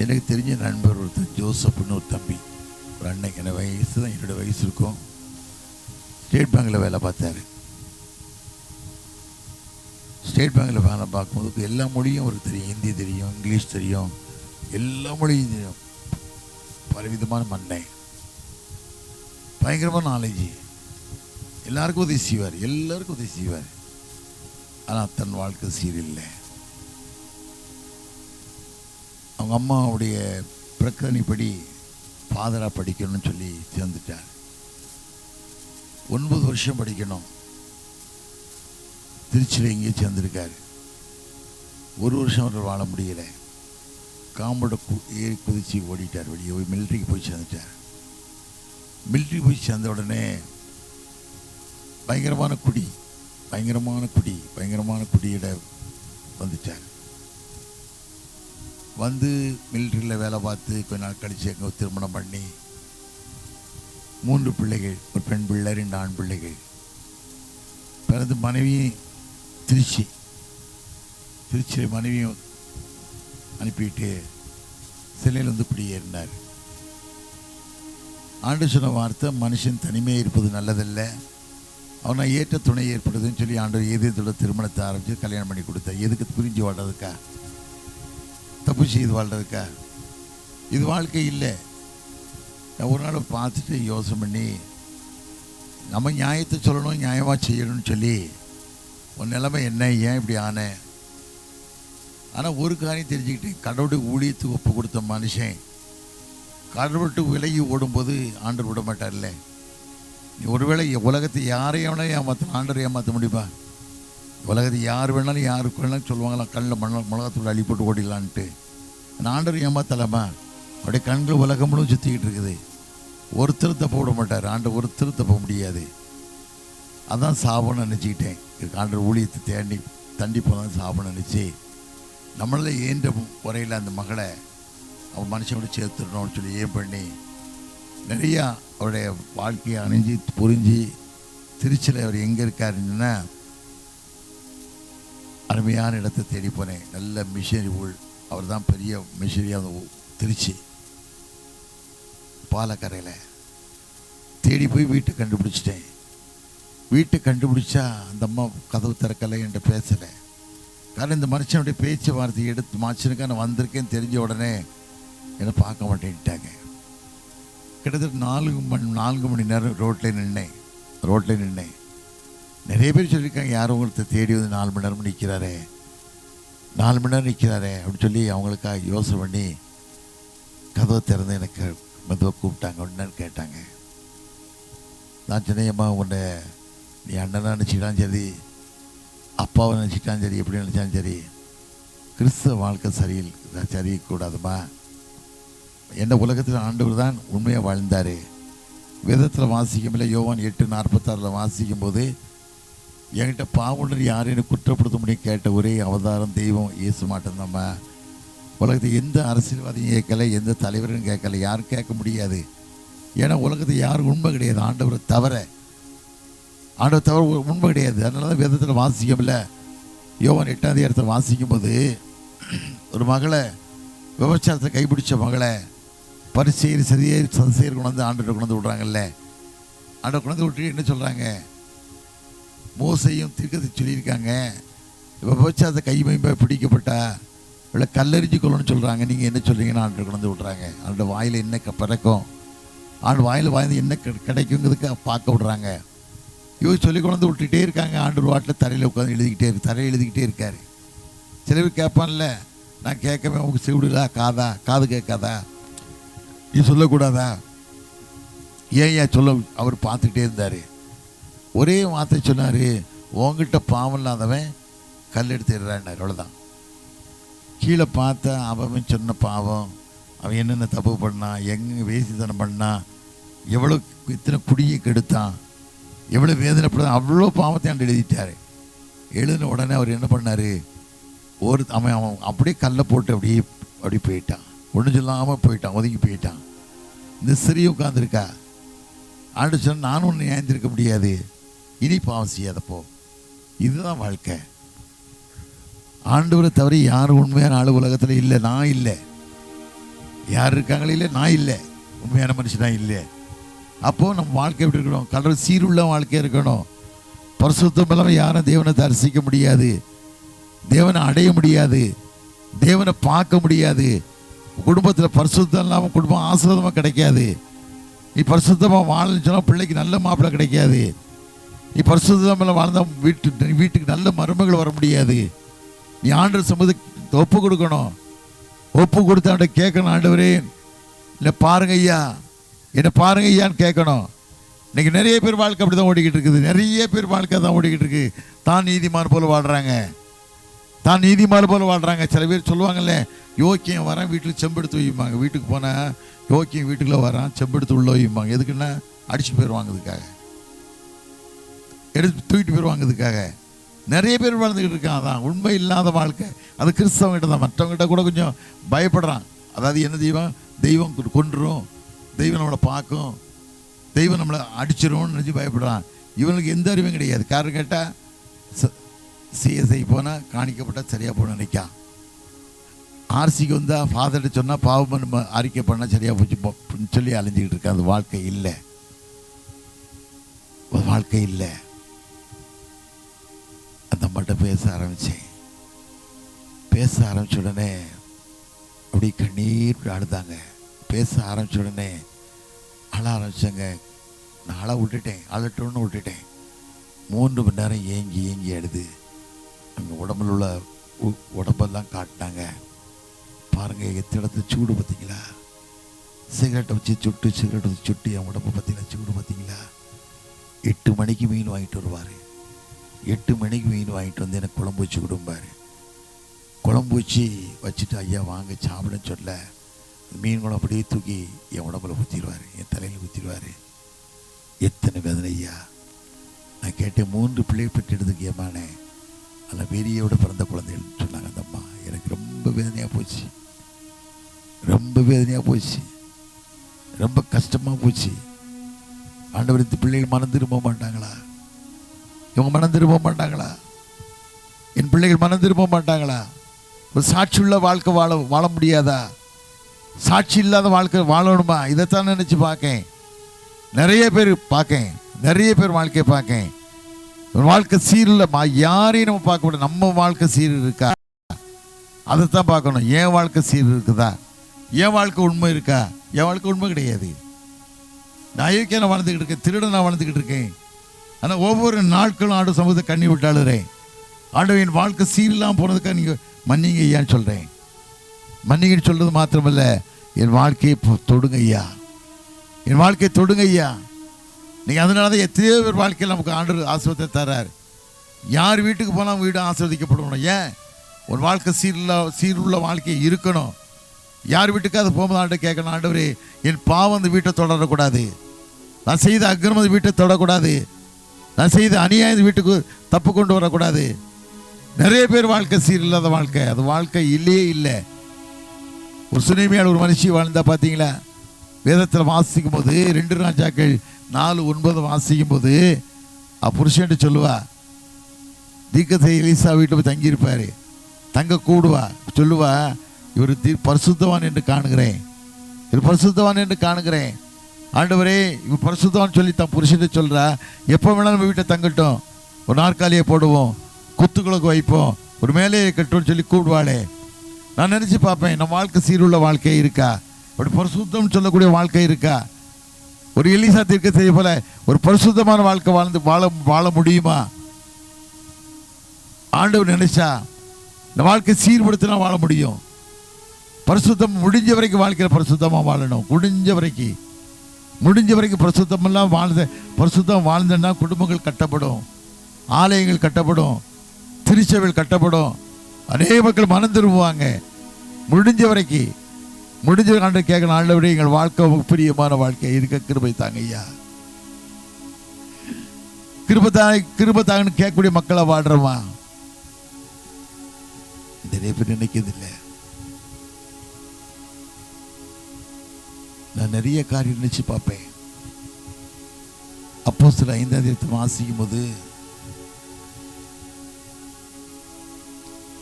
எனக்கு தெரிஞ்ச நண்பர் ஒருத்தர் ஜோசப்னு ஒரு தம்பி, ஒரு அண்ணன், என்ன வயசு தான், என்னோட வயசு இருக்கும். ஸ்டேட் பேங்கில் வேலை பார்த்தாரு. ஸ்டேட் பேங்கில் வேலை பார்க்கும்போது எல்லா மொழியும் அவருக்கு தெரியும். ஹிந்தி தெரியும், இங்கிலீஷ் தெரியும், எல்லா மொழியும் தெரியும். பலவிதமான மண்ணை, பயங்கரமான நாலேஜ், எல்லாருக்கும் உதவி செய்வார், எல்லாருக்கும் உதவி செய்வார். ஆனால் தன் வாழ்க்கை சீரில்லை. அவங்க அம்மாவுடைய பிரக்கரணிப்படி ஃபாதராக படிக்கணும்னு சொல்லி சேர்ந்துட்டார். 9 வருஷம் படிக்கணும். திருச்சியில் எங்கேயும் சேர்ந்துருக்காரு. 1 வருஷம் அவர் வாழ முடியலை. காம்போட ஏறி குதிச்சு ஓடிட்டார் வெளியே. போய் மிலிட்ரிக்கு போய் சேர்ந்துட்டார். மிலிட்ரி போய் சேர்ந்த உடனே பயங்கரமான குடியிட வந்துட்டார். வந்து மிலிட்ரியில் வேலை பார்த்து கொஞ்ச நாள் கழிச்சு எங்கே திருமணம் பண்ணி 3 பிள்ளைகள், ஒரு பெண் பிள்ளை, 2 ஆண் பிள்ளைகள். பிறந்து மனைவியும் திருச்சியில் மனைவியும் அனுப்பிட்டு சிலையில் வந்து குடியேறினார். ஆண்டு சொன்ன வார்த்தை, மனுஷன் தனிமையாக இருப்பது நல்லதில்லை, அவனை ஏற்ற துணை ஏற்படுதுன்னு சொல்லி ஆண்டவர் ஏதேதோட திருமணத்தை ஆரம்பித்து கல்யாணம் பண்ணி கொடுத்தார். எதுக்கு? புரிஞ்சு வாழ்றதுக்கா? தப்பு செய்து வாழ்றதுக்கா? இது வாழ்க்கை இல்லை. நான் ஒரு நாள் பார்த்துட்டு யோசனை பண்ணி, நம்ம நியாயத்தை சொல்லணும், நியாயமாக செய்யணும்னு சொல்லி, உன் நிலைமை என்ன, ஏன் இப்படி ஆனேன்? ஆனால் ஒரு காரியம் தெரிஞ்சுக்கிட்டேன், கடவுளுக்கு ஊழியத்துக்கு ஒப்பு கொடுத்த மனுஷன் கடவுள்கிட்ட விலகி ஓடும்போது ஆண்டவர் விட மாட்டார்ல. நீ ஒருவேளை உலகத்தை யாரையும் வேணாலும் ஏமாற்றணும், ஆண்டவர் ஏமாற்ற முடியுமா? உலகத்தை யார் வேணாலும் யாருக்கு வேணாலும் சொல்லுவாங்களாம், கண்ணில் மிளகாத்தூள் அள்ளி போட்டு ஓடிடலான்ட்டு. ஆண்டவர் ஏமாற்றலாமா? அப்படியே கண்கள் உலகம் முழுவதும் சுற்றிக்கிட்டு இருக்குது. ஒருத்தர் தப்ப விட மாட்டார் ஆண்டவர், ஒருத்தர் தப்ப முடியாது. அதான் சாபம்னு நினச்சிக்கிட்டேன். ஆண்டவர் ஊழியத்தை தண்டி போதான் சாபம்னு நினச்சி, நம்மளால ஏன்ற முறையில் அந்த மகளை அவன் மனுஷனோட சேர்த்துடணும்னு சொல்லி ஏன் பண்ணி நிறையா அவருடைய வாழ்க்கையை அணிஞ்சு புரிஞ்சு திருச்சியில் அவர் எங்கே இருக்காருன்னா அருமையான இடத்தை தேடி போனேன். நல்ல மிஷினரி அவர் தான் பெரிய மிஷினரியாக திருச்சி பாலக்கரையில் தேடி போய் வீட்டை கண்டுபிடிச்சிட்டேன். வீட்டை கண்டுபிடிச்சா அந்த அம்மா கதவு திறக்கலை என்கிட்ட பேசலை. காரணம் இந்த மனுஷனுடைய பேச்சு வார்த்தையை எடுத்து மனுஷனுக்கு நான் வந்திருக்கேன்னு தெரிஞ்ச உடனே என்னை பார்க்க மாட்டேன்ட்டாங்க. கிட்டத்தட்ட 4 மணி நேரம் ரோட்டில் நின்னேன். நிறைய பேர் சொல்லியிருக்காங்க, யாரும் உங்களை தேடி வந்து 4 மணி நேரம் நிற்கிறாரே அப்படின்னு சொல்லி அவங்களுக்காக யோசனை பண்ணி கதவை திறந்து எனக்கு மெதுவாக கூப்பிட்டாங்க. என்னன்னு கேட்டாங்க. நான் சொன்னேம்மா, உன்னை நீ அண்ணனாக நினச்சிக்கிட்டாலும் சரி, அப்பாவை நினச்சிக்கிட்டாலும் சரி, எப்படி நினச்சாலும் சரி, கிறிஸ்தவ வாழ்க்கை சரிக்கூடாதுமா. என்ன உலகத்தில் ஆண்டவர் தான் உண்மையாக வாழ்ந்தார். வேதத்தில் வாசிக்கும்போது யோவான் 8:46 வாசிக்கும்போது என்கிட்ட பாவலர் யாரும் எனக்கு குற்றப்படுத்த முடியும் கேட்ட ஒரே அவதாரம் தெய்வம் இயேசு மட்டும்தாம்மா. உலகத்தை எந்த அரசியல்வாதியும் கேட்கல, எந்த தலைவரும் கேட்கல, யாரும் கேட்க முடியாது. ஏன்னா உலகத்தை யாரும் உண்மை கிடையாது, ஆண்டவரை தவிர உண்மை கிடையாது. அதனால தான் வேதத்தில் வாசிக்கும்ல, யோவான் 8 வாசிக்கும்போது ஒரு மகளை, விபச்சாரத்தை கைப்பிடிச்ச மகளை பரிசெயர் சதிசெயர் கொண்டு ஆண்டவரை கொண்டு விட்றாங்கல்ல. ஆண்டவர் கொண்டு விட்டு என்ன சொல்கிறாங்க, மோசையும் தீர்க்கத்தை சொல்லியிருக்காங்க, விபச்சாரத்தை கைமைப்பாக பிடிக்கப்பட்டா இவ்வளோ கல்லறிஞ்சு கொள்ளணும்னு சொல்கிறாங்க. நீங்கள் என்ன சொல்கிறீங்கன்னு ஆண்டவர் கொண்டு விட்றாங்க. ஆண்டோட வாயில் என்ன பிறக்கும், ஆண்டு வாயில் வாய்ந்து என்ன கிடைக்குங்கிறதுக்கு பார்க்க விட்றாங்க. இவங்க சொல்லி கொண்டு விட்டுக்கிட்டே இருக்காங்க. ஆண்டவர் வாட்டில் தரையில் உட்காந்து எழுதிக்கிட்டே இருக்கார். சில பேர் கேட்பான்ல, நான் கேட்கவே உங்களுக்கு செவிடுதா காது கேட்காதா, நீ சொல்லக்கூடாதா, ஏன் சொல்ல. அவர் பார்த்துக்கிட்டே இருந்தார். ஒரே வார்த்தை சொன்னார், உங்ககிட்ட பாவம் இல்லாதவன் கல் எடுத்துடுறான்னார். அவ்வளோதான். கீழே பார்த்தா அவன் சொன்ன பாவம், அவன் என்னென்ன தப்பு பண்ணான், எங்கே வேசித்தனம் பண்ணான், எவ்வளோ இத்தனை குடியை கெடுத்தான், எவ்வளோ வேதனைப்படாத, அவ்வளோ பாவத்தை ஆண்டு எழுதிட்டார். எழுதின உடனே அவர் என்ன பண்ணார், அவன் அப்படியே கல்லை போட்டு அப்படி போயிட்டான். ஒன்றும் சொல்லாமல் போயிட்டான், ஒதுங்கி போயிட்டான். இந்த சிறிய உட்காந்துருக்கா. ஆண்டு சொன்ன, நானும் ஒன்று ஏந்திருக்க முடியாது, இனி பாவம் செய்யாதப்போ. இதுதான் வாழ்க்கை. ஆண்டவரை தவிர யாரும் உண்மையான ஆளு உலகத்தில் இல்லை. நான் இல்லை. யார் இருக்காங்களே இல்லை, நான் இல்லை. உண்மையான மனுஷனாக இல்லை. அப்போது நம்ம வாழ்க்கை எப்படி இருக்கணும், கடவுள் சீருள்ள வாழ்க்கை இருக்கணும். பரிசுத்தம் இல்லாமல் யாரும் தேவனை தரிசிக்க முடியாது, தேவனை அடைய முடியாது, தேவனை பார்க்க முடியாது. குடும்பத்தில் பரிசுத்தம் இல்லாமல் குடும்பம் ஆசீர்வாதமாக கிடைக்காது. நீ பரிசுத்தமாக வாழன்னு சொன்னால் பிள்ளைக்கு நல்ல மாப்பிள்ளை கிடைக்காது. நீ பரிசுத்தமாக வாழ்ந்தால் வீட்டுக்கு நல்ல மருமகள் வர முடியாது. நீ ஆண்டவர் சமூகத்தை ஒப்பு கொடுக்கணும். ஒப்பு கொடுத்து அவன்கிட்ட கேட்கணும், ஆண்டவரே இல்லை பாருங்க ஐயா, என்னை பாருங்க ஐயான்னு கேட்கணும். இன்னைக்கு நிறைய பேர் வாழ்க்கை அப்படி தான் ஓடிக்கிட்டு இருக்குது. நிறைய பேர் வாழ்க்கை தான் ஓடிக்கிட்டு இருக்கு. தான் நீதிமான் போல வாழ்கிறாங்க. சில பேர் சொல்லுவாங்கல்ல, யோக்கியம் வரான் வீட்டில் செம்பெடுத்து வைப்பாங்க. வீட்டுக்கு போனால் யோக்கியம் வீட்டுக்குள்ளே வரான், செம்பெடுத்து உள்ள வைப்பாங்க. எதுக்குன்னா அடிச்சுட்டு போயிடுவாங்கிறதுக்காக, எடுத்து தூக்கிட்டு போயிடுவாங்கிறதுக்காக. நிறைய பேர் வாழ்ந்துக்கிட்டு இருக்கான். அதான் உண்மை இல்லாத வாழ்க்கை. அது கிறிஸ்தவங்கிட்ட தான். மற்றவங்ககிட்ட கூட கொஞ்சம் பயப்படுறான். அதாவது என்ன தெய்வம் கொன்றும், தெய்வம் நம்மளை பார்க்கும், தெய்வம் நம்மளை அடிச்சிரும்னு நினச்சி பயப்படுறான். இவனுக்கு எந்த அறிவும் கிடையாது. காரணம் கேட்டால் சிஎஸ்ஐ போனால் காணிக்கப்பட்டால் சரியாக போன நினைக்கான். ஆர்சிக்கு வந்தால் ஃபாதர்கிட்ட சொன்னால் பாவம் நம்ம அறிக்கை பண்ணால் சரியாக போச்சு சொல்லி அலைஞ்சிக்கிட்டு இருக்கான். அது வாழ்க்கை இல்லை. அந்த மட்டும் பேச ஆரம்பிச்ச உடனே அப்படி கண்ணீர் அழுதாங்க. பேச ஆரம்பிச்ச உடனே அழ ஆரம்பிச்சாங்க. நான் அழட்டோன்னு விட்டுட்டேன். 3 மணி நேரம் ஏங்கி அழுது அங்கே உடம்புல உள்ள உடம்பெல்லாம் காட்டினாங்க. பாருங்கள், எத்தனை இடத்துல சூடு பார்த்தீங்களா, சிகரெட்டை வச்சு சுட்டு என் உடம்பை பார்த்தீங்களா, சூடு பார்த்தீங்களா. 8 மணிக்கு மீன் வாங்கிட்டு வருவார். 8 மணிக்கு மீன் வாங்கிட்டு வந்து எனக்கு குழம்பு வச்சு கொடுப்பார். குழம்பு வச்சு வச்சுட்டு, ஐயா வாங்க சாப்பிடன்னு சொல்ல, மீன் குழம்பு அப்படியே தூக்கி என் உடம்புல ஊற்றிடுவார், என் தலையில் ஊற்றிடுவார். எத்தனை வேதனை ஐயா. நான் கேட்டேன், 3 பிள்ளை பெற்று எடுத்துக்கு ஏமானே, அதில் பெரியோட பிறந்த குழந்தைகள்னு சொன்னாங்க அந்த அம்மா. எனக்கு ரொம்ப வேதனையாக போச்சு, ரொம்ப கஷ்டமாக போச்சு. ஆண்டவர், இந்த பிள்ளைகள் மனம் திரும்ப மாட்டாங்களா? இவங்க மனம் திரும்ப மாட்டாங்களா? என் பிள்ளைகள் மனம் திரும்ப மாட்டாங்களா? ஒரு சாட்சி உள்ள வாழ்க்கை வாழ முடியாதா? சாட்சி இல்லாத வாழ்க்கை வாழணுமா? இதைத்தான் நினச்சி பார்க்கேன். நிறைய பேர் வாழ்க்கையை பார்க்கேன். ஒரு வாழ்க்கை சீரில்லைம்மா. யாரையும் நம்ம பார்க்க முடியாது. நம்ம வாழ்க்கை சீர் இருக்கா அதைத்தான் பார்க்கணும். என் வாழ்க்கை சீர் இருக்குதா? என் வாழ்க்கை உண்மை இருக்கா? என் வாழ்க்கை உண்மை கிடையாது. நான் இயற்கையாக நான் வாழ்ந்துக்கிட்டு இருக்கேன். திருட நான் வாழ்ந்துக்கிட்டு இருக்கேன். ஆனால் ஒவ்வொரு நாட்களும் ஆண்டு சமூகத்தை கண்ணி விட்டு அழுறேன். ஆண்டு என் வாழ்க்கை சீரெல்லாம் போனதுக்காக நீங்கள் மன்னிங்க ஐயான்னு சொல்கிறேன். மன்னிங்கன்னு சொல்கிறது மாத்திரமல்ல, என் வாழ்க்கையை தொடுங்க ஐயா, என் வாழ்க்கையை தொடுங்க ஐயா. நீங்கள் அதனால தான் எத்தனையோ பேர் வாழ்க்கையில் நமக்கு ஆண்டு ஆசீர்வாதத்தை தர்றார். யார் வீட்டுக்கு போனால் வீடு ஆசீர்வதிக்கப்படணும். ஏன்? ஒரு வாழ்க்கை சீருள்ள வாழ்க்கை இருக்கணும். யார் வீட்டுக்கு அது போகும்போது ஆண்டு கேட்கணும், ஆண்டவரே என் பாவம் அந்த வீட்டை தொடரக்கூடாது, நான் செய்த அக்கிரம வீட்டை தொடக்கூடாது, நான் செய்த அநியாயம் வீட்டுக்கு தப்பு கொண்டு வரக்கூடாது. நிறைய பேர் வாழ்க்கை சீரில்லாத வாழ்க்கை, அது வாழ்க்கை இல்லையே இல்லை. ஒரு சுனேமியால் ஒரு மனுஷி வாழ்ந்தா பார்த்தீங்களா? வேதத்தில் வாசிக்கும் போது 2 ராஜாக்கள் 4:9 வாசிக்கும் போது புருஷன்ட்டு சொல்லுவா, தீர்க்கதரிசி எலிசா வீட்டில் போய் தங்கியிருப்பார். தங்க கூடுவா, சொல்லுவா, இவர் பரிசுத்தவான் என்று காணுகிறேன், இவர் பரிசுத்தவான் என்று காணுகிறேன். ஆண்டவரே இவர் பரிசுத்தவான் சொல்லி தன் புருஷன்ட்டு சொல்கிறா, எப்போ வேணாலும் நம்ம வீட்டை தங்கட்டும், ஒரு நாற்காலியை போடுவோம், குத்துக்களுக்கு வைப்போம், ஒரு மேலையை கட்டும்னு சொல்லி கூடுவாளே. நான் நினச்சி பார்ப்பேன், நம்ம வாழ்க்கை சீருள்ள வாழ்க்கை இருக்கா? அப்படி பரிசுத்தம் சொல்லக்கூடிய வாழ்க்கை இருக்கா? ஒரு எலிசா தீர்க்கதரிசி போல ஒரு பரிசுத்தமான வாழ்க்கை வாழ முடியுமா? ஆண்டவர் நினைச்சா இந்த வாழ்க்கை சீர்படுத்தினா வாழ முடியும். பரிசுத்தம் முடிஞ்ச வரைக்கும் வாழ்க்கையில் பரிசுத்தமாக வாழணும். முடிஞ்ச வரைக்கும் பரிசுத்தமெல்லாம் பரிசுத்தம் வாழ்ந்தன்னா குடும்பங்கள் கட்டப்படும், ஆலயங்கள் கட்டப்படும், திருச்சபைகள் கட்டப்படும், அநேக மக்கள் மனம் திரும்புவாங்க. முடிஞ்ச வரைக்கும் ஆண்டு கேட்கணும், ஆண்டவரே எங்கள் வாழ்க்கை பிரியமான வாழ்க்கை இருக்க கிருபை தாங்க ஐயா, கிருபை தாங்கன்னு கேட்கக்கூடிய மக்களை வாழ்றோமா? நிறைய பேர் நினைக்கிறதில்லை. நான் நிறைய காரியம் நினைச்சு பார்ப்பேன். அப்போஸ்தலர் 5ஆம் அதிகாரத்தை வாசிக்கும் போது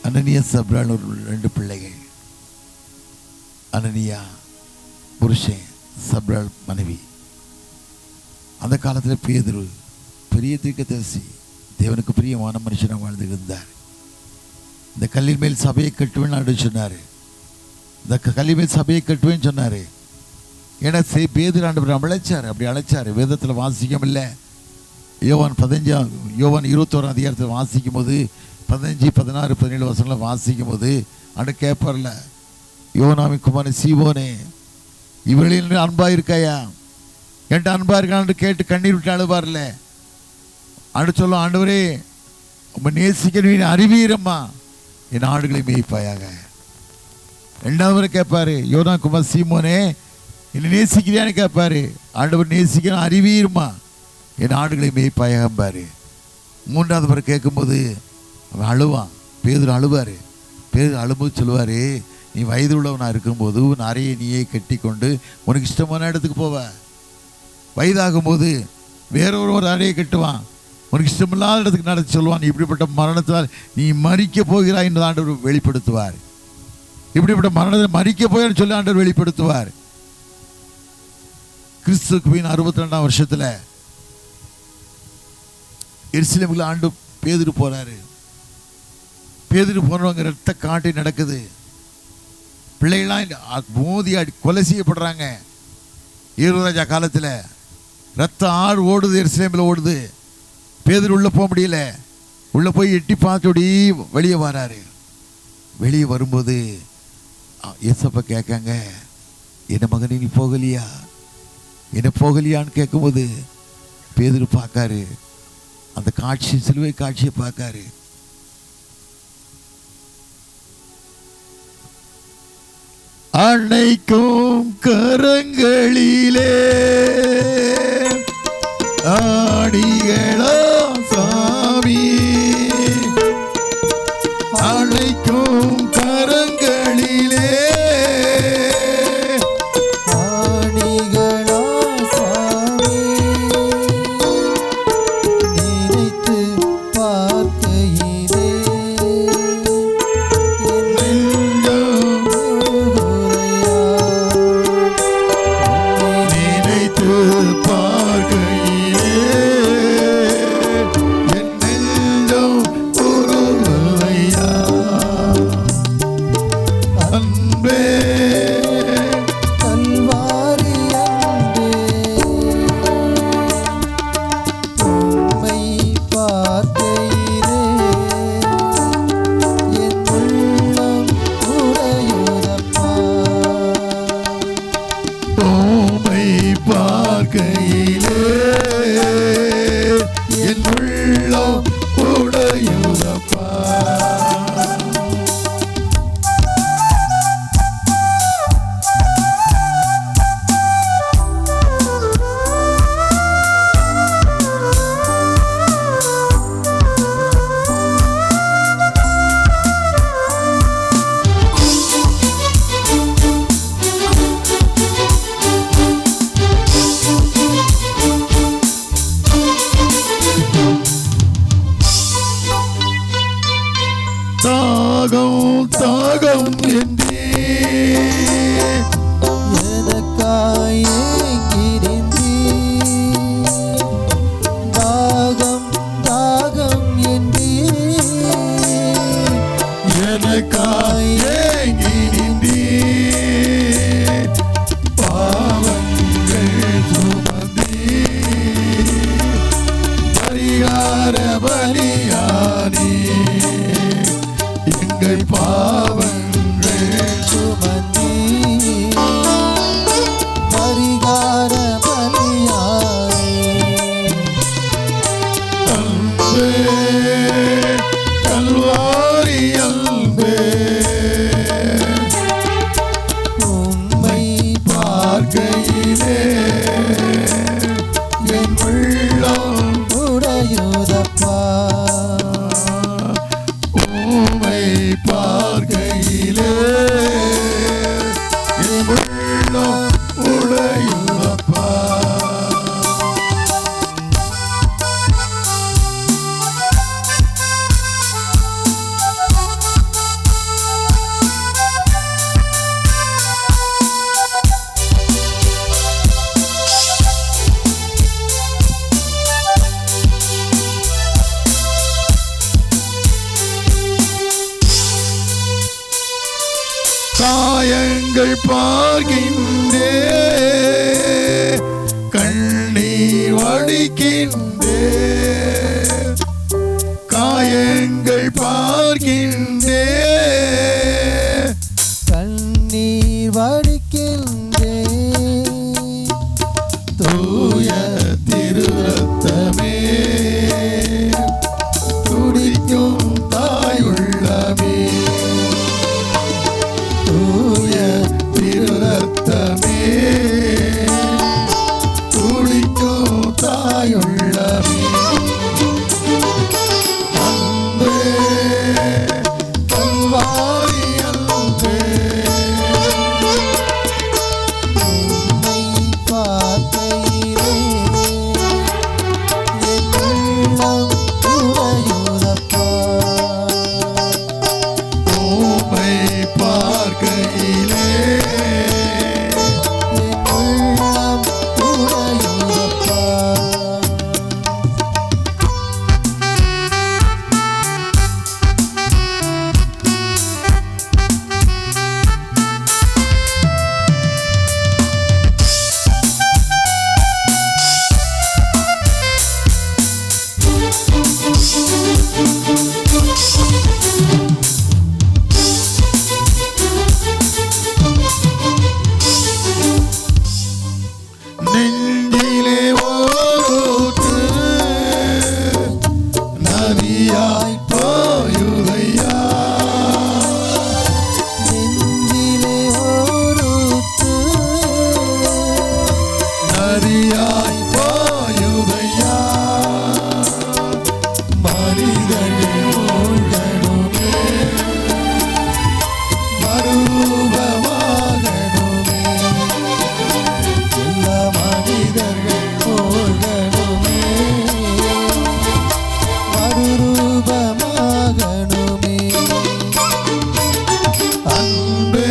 அனனியா சப்ரால் ஒரு 2 பிள்ளைகள். அனனியா புருஷன், சப்ரால் மனைவி. அந்த காலத்தில் பேதுரு பெரிய தீர்க்கதரிசி, தேவனுக்கு பிரியமான மனுஷனாக வாழ்ந்து இருந்தார். இந்த கல்லின் மேல் சபையை கட்டுவேன்னு ஆண்டு சொன்னார். இந்த கல்லின் மேல் சபையை கட்டுவேன்னு சொன்னார். ஏன்னா பேதுரு ஆண்டவர் அப்படி அழைச்சார். வேதத்தில் வாசிக்கும் இல்லை. யோவான் 21ஆம் அதிகாரத்தில் வாசிக்கும் போது 15, 16, 17 வசனங்களை வாசிக்கும் போது ஆண்டு கேட்பார்ல, யோனாவின் குமாரன் சீமோனே, இவர்களில் அன்பா இருக்காயா, என்கிட்ட அன்பா இருக்கான்னு கேட்டு கண்ணீர் விட்டு அழுவார்ல. ஆண்டு சொல்லும், ஆண்டவரே உங்க நேசிக்கணும் அறிவீரம்மா, என் ஆடுகளை மேய்ப்பாயாக. 2வது கேட்பாரு, யோனா குமார் சீமோனே என்னை நேசிக்கிறியான்னு கேட்பாரு. ஆண்டவர் நேசிக்கணும் அறிவீருமா, என் ஆடுகளை மேய்ப்பாயாக பாரு. 3வது முறை கேட்கும்போது அவன் அழுவான். பேதுரு அழுவார். பேதுரு அழும்போது சொல்லுவார், நீ வயது உள்ளவனாக இருக்கும்போது உன் அறையை நீயே கட்டி கொண்டு உனக்கு இஷ்டமான இடத்துக்கு போவ. வயதாகும்போது வேறொரு அறையை கட்டுவான், உனக்கு இஷ்டமில்லாத இடத்துக்கு நடத்தி சொல்லுவான். இப்படிப்பட்ட மரணத்தால் நீ மறிக்க போகிறாய் என்று ஆண்டவர் வெளிப்படுத்துவார். இப்படிப்பட்ட மரணத்தை மறிக்க போய் சொல்லி ஆண்டவர் வெளிப்படுத்துவார். கிறிஸ்துக்கு பின் 62ஆம் வருஷத்தில் எருசலேமுக்குள்ள ஆண்டு பேதுரு போறாரு. பேதுரு போனவங்க ரத்த காட்டி நடக்குது. பிள்ளைகளாம் மோதி கொலை செய்யப்படுறாங்க. ஈரோராஜா காலத்தில் ரத்த ஆறு ஓடுது, எருசலேமில் ஓடுது. பேதுரு உள்ளே போக முடியல. உள்ளே போய் எட்டி பார்த்தோடி வெளியே வராரு. வெளியே வரும்போது ஏசப்பா கேட்காங்க, என்ன மகனே நீ போகலையா, என்ன போகலையான்னு கேட்கும்போது பேதுரு பார்க்காரு. அந்த காட்சி, சிலுவை காட்சியை பார்க்காரு. அன்னைக்கும் கரங்களிலே ஆடிகளா சாமி, அன்னைக்கும் கரங்களிலே ஆடிகளா சாமி, நினைத்து பார்க்கையிலே தாகம் தாகம் என்றே எனக்காய் ஏங்கிருந்தீ தாகம் தாகம் என்றே எனக்காய் ஏங்கி நின்றீர். பாவங்கள் சுமந்தீர். பரிகார பலியானீர். எங்கள் பாவங்கள் சுமந்தீ பரிகார பலியாய் அன்பே கல்வாரி அன்பே உம்மை பார்க்கையிலே என் உள்ளம் உடையுதப்பா உம்மை பார்க்கையிலே என் உள்ளம் உடையுதப்பா. காயங்கள் பார்க்கின்றே கண்ணீர் வடிக்கின்றே. காயங்கள் பார்க்கின்றே கண்ணீர் வடிக்கின்றே தூய திருரத்தமே துடிக்கும் தாய் உள்ளமே. தூய திருரத்தமே துடிக்கும் தாய் உள்ளமே. அன்பே கல்வாரி அன்பே உம்மை பார்க்கையிலே என் உள்ளம் உடையுதப்பா உம்மை பார்க்கையிலே என் உள்ளம் உடையுதப்பா நெஞ்சிலே ஓரூற்று நதியாய் பாயுதையா. நெஞ்சிலே ஓரூற்று நதியாய் பாயுதையா. மனிதர்கள் மூழ்கணுமே மறுரூபமாகணுமே. எல்லா மனிதர்கள் போகணுமே மறுரூபமாகணுமே அன்பே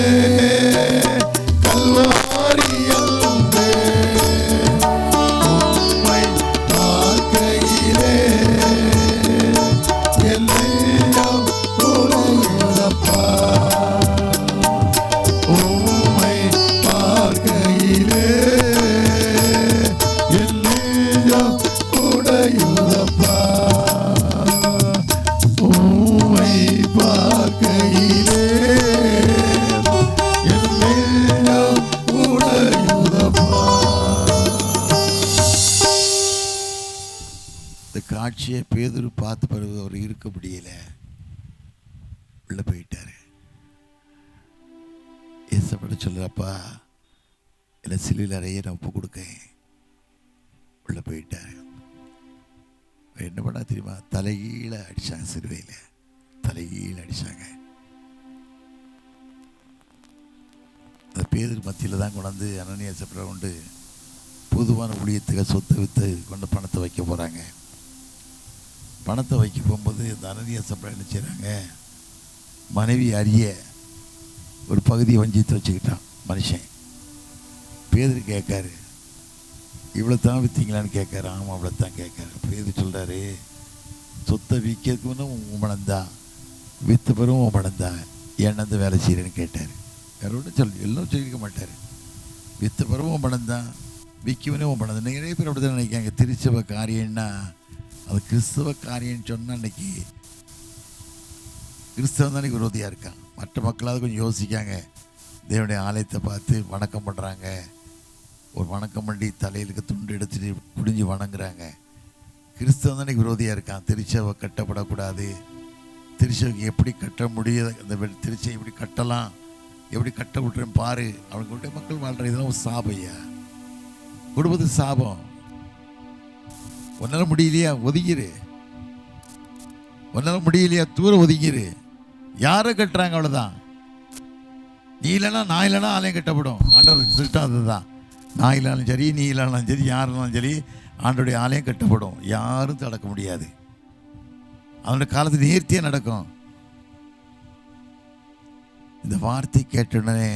கல்வாரி அன்பே உம்மை பார்க்கையிலே எல்லாம் உடையுதப்பா. உம்மை பார்க்கையிலே எல்லாம் உடையுதப்பா. உம்மை பார்க்கையிலே எல்லாம் உடையுதப்பா. இந்த காட்சியை பேதுரு பார்த்த பிறகு அவர் இருக்க முடியல, உள்ள போயிட்டாரு. ஏசப்பட சொல்றப்பா இல்லை சிலுவையில் அறைய நான் ஒப்பு கொடுக்கேன். உள்ள போயிட்டாரு. என்ன பண்ணா தெரியுமா? தலைகீழ அடிச்சாங்க. சிலுவையில் தலைகீழ அடிச்சாங்க. அந்த பேதர் மத்தியில் தான் கொண்டாந்து அனனியா சப்ரா கொண்டு பொதுவான ஊழியத்துக்கு சொத்தை விற்று கொண்டு பணத்தை வைக்க போகிறாங்க. பணத்தை வைக்க போகும்போது இந்த அனனியா சப்ரா என்ன செய்கிறாங்க? மனைவி அறிய ஒரு பகுதியை வஞ்சித்து வச்சுக்கிட்டான் மனுஷன். பேதுரு கேட்காரு, இவ்வளோ தான் விற்றீங்களான்னு கேட்காரு. ஆமாம், அவ்வளோ தான் கேட்காரு. பேதுரு சொல்கிறாரு, சொத்தை விற்கிறதுக்கு உமனந்தான், விற்று பெறும் உமனந்தான், ஏன்னந்து வேலை செய்கிறேன்னு கேட்டார். வேற ஒன்றும் எல்லாம் சொல்லியிருக்க மாட்டார். விற்று பெறும் உமனந்தான், விற்கவனே உமனந்தான். நிறைய பேர் அப்படி தான் நினைக்காங்க. திருச்சபை காரியம்னா அது கிறிஸ்தவ காரியம்னு சொன்னால் இன்னைக்கு கிறிஸ்தவன் தான் விரோதியாக இருக்கான். மற்ற மக்களாவது கொஞ்சம் யோசிக்காங்க. தேவனுடைய ஆலயத்தை பார்த்து வணக்கம் பண்ணுறாங்க. ஒரு வணக்கம் பண்ணி தலையிலுக்கு துண்டு எடுத்துட்டு குடிஞ்சு வணங்குறாங்க. கிறிஸ்தவன் தான் விரோதியாக இருக்கான். திருச்சபை கட்டப்படக்கூடாது, திருச்சபைக்கு எப்படி கட்ட முடியாது, அந்த திருச்சபை எப்படி கட்டலாம், எப்படி கட்ட விட்டுறேன் பாரு. அவனுக்கு விட்ட மக்கள் வாழ்கிற இதெல்லாம் ஒரு சாபையா, குடும்பத்து சாபம். உன்னால முடியலையா ஒதுங்கிரு, உன்னால முடியலையா தூரம் ஒதுங்கிரு. யாரை கட்டுறாங்க அவ்வளோதான். நீ இல்லைன்னா நான் இல்லைன்னா ஆலயம் கட்டப்படும். ஆண்டவர் சிஸ்டம் அதுதான். நான் இல்லைனாலும் சரி, நீ இல்லைனாலும் சரி, யார் இருந்தாலும் சரி, ஆண்டோடைய ஆலயம் கட்டப்படும். யாரும் தடுக்க முடியாது. அவனுடைய காலத்தில் நேர்த்தியாக நடக்கும். இந்த வார்த்தை கேட்டவுடனே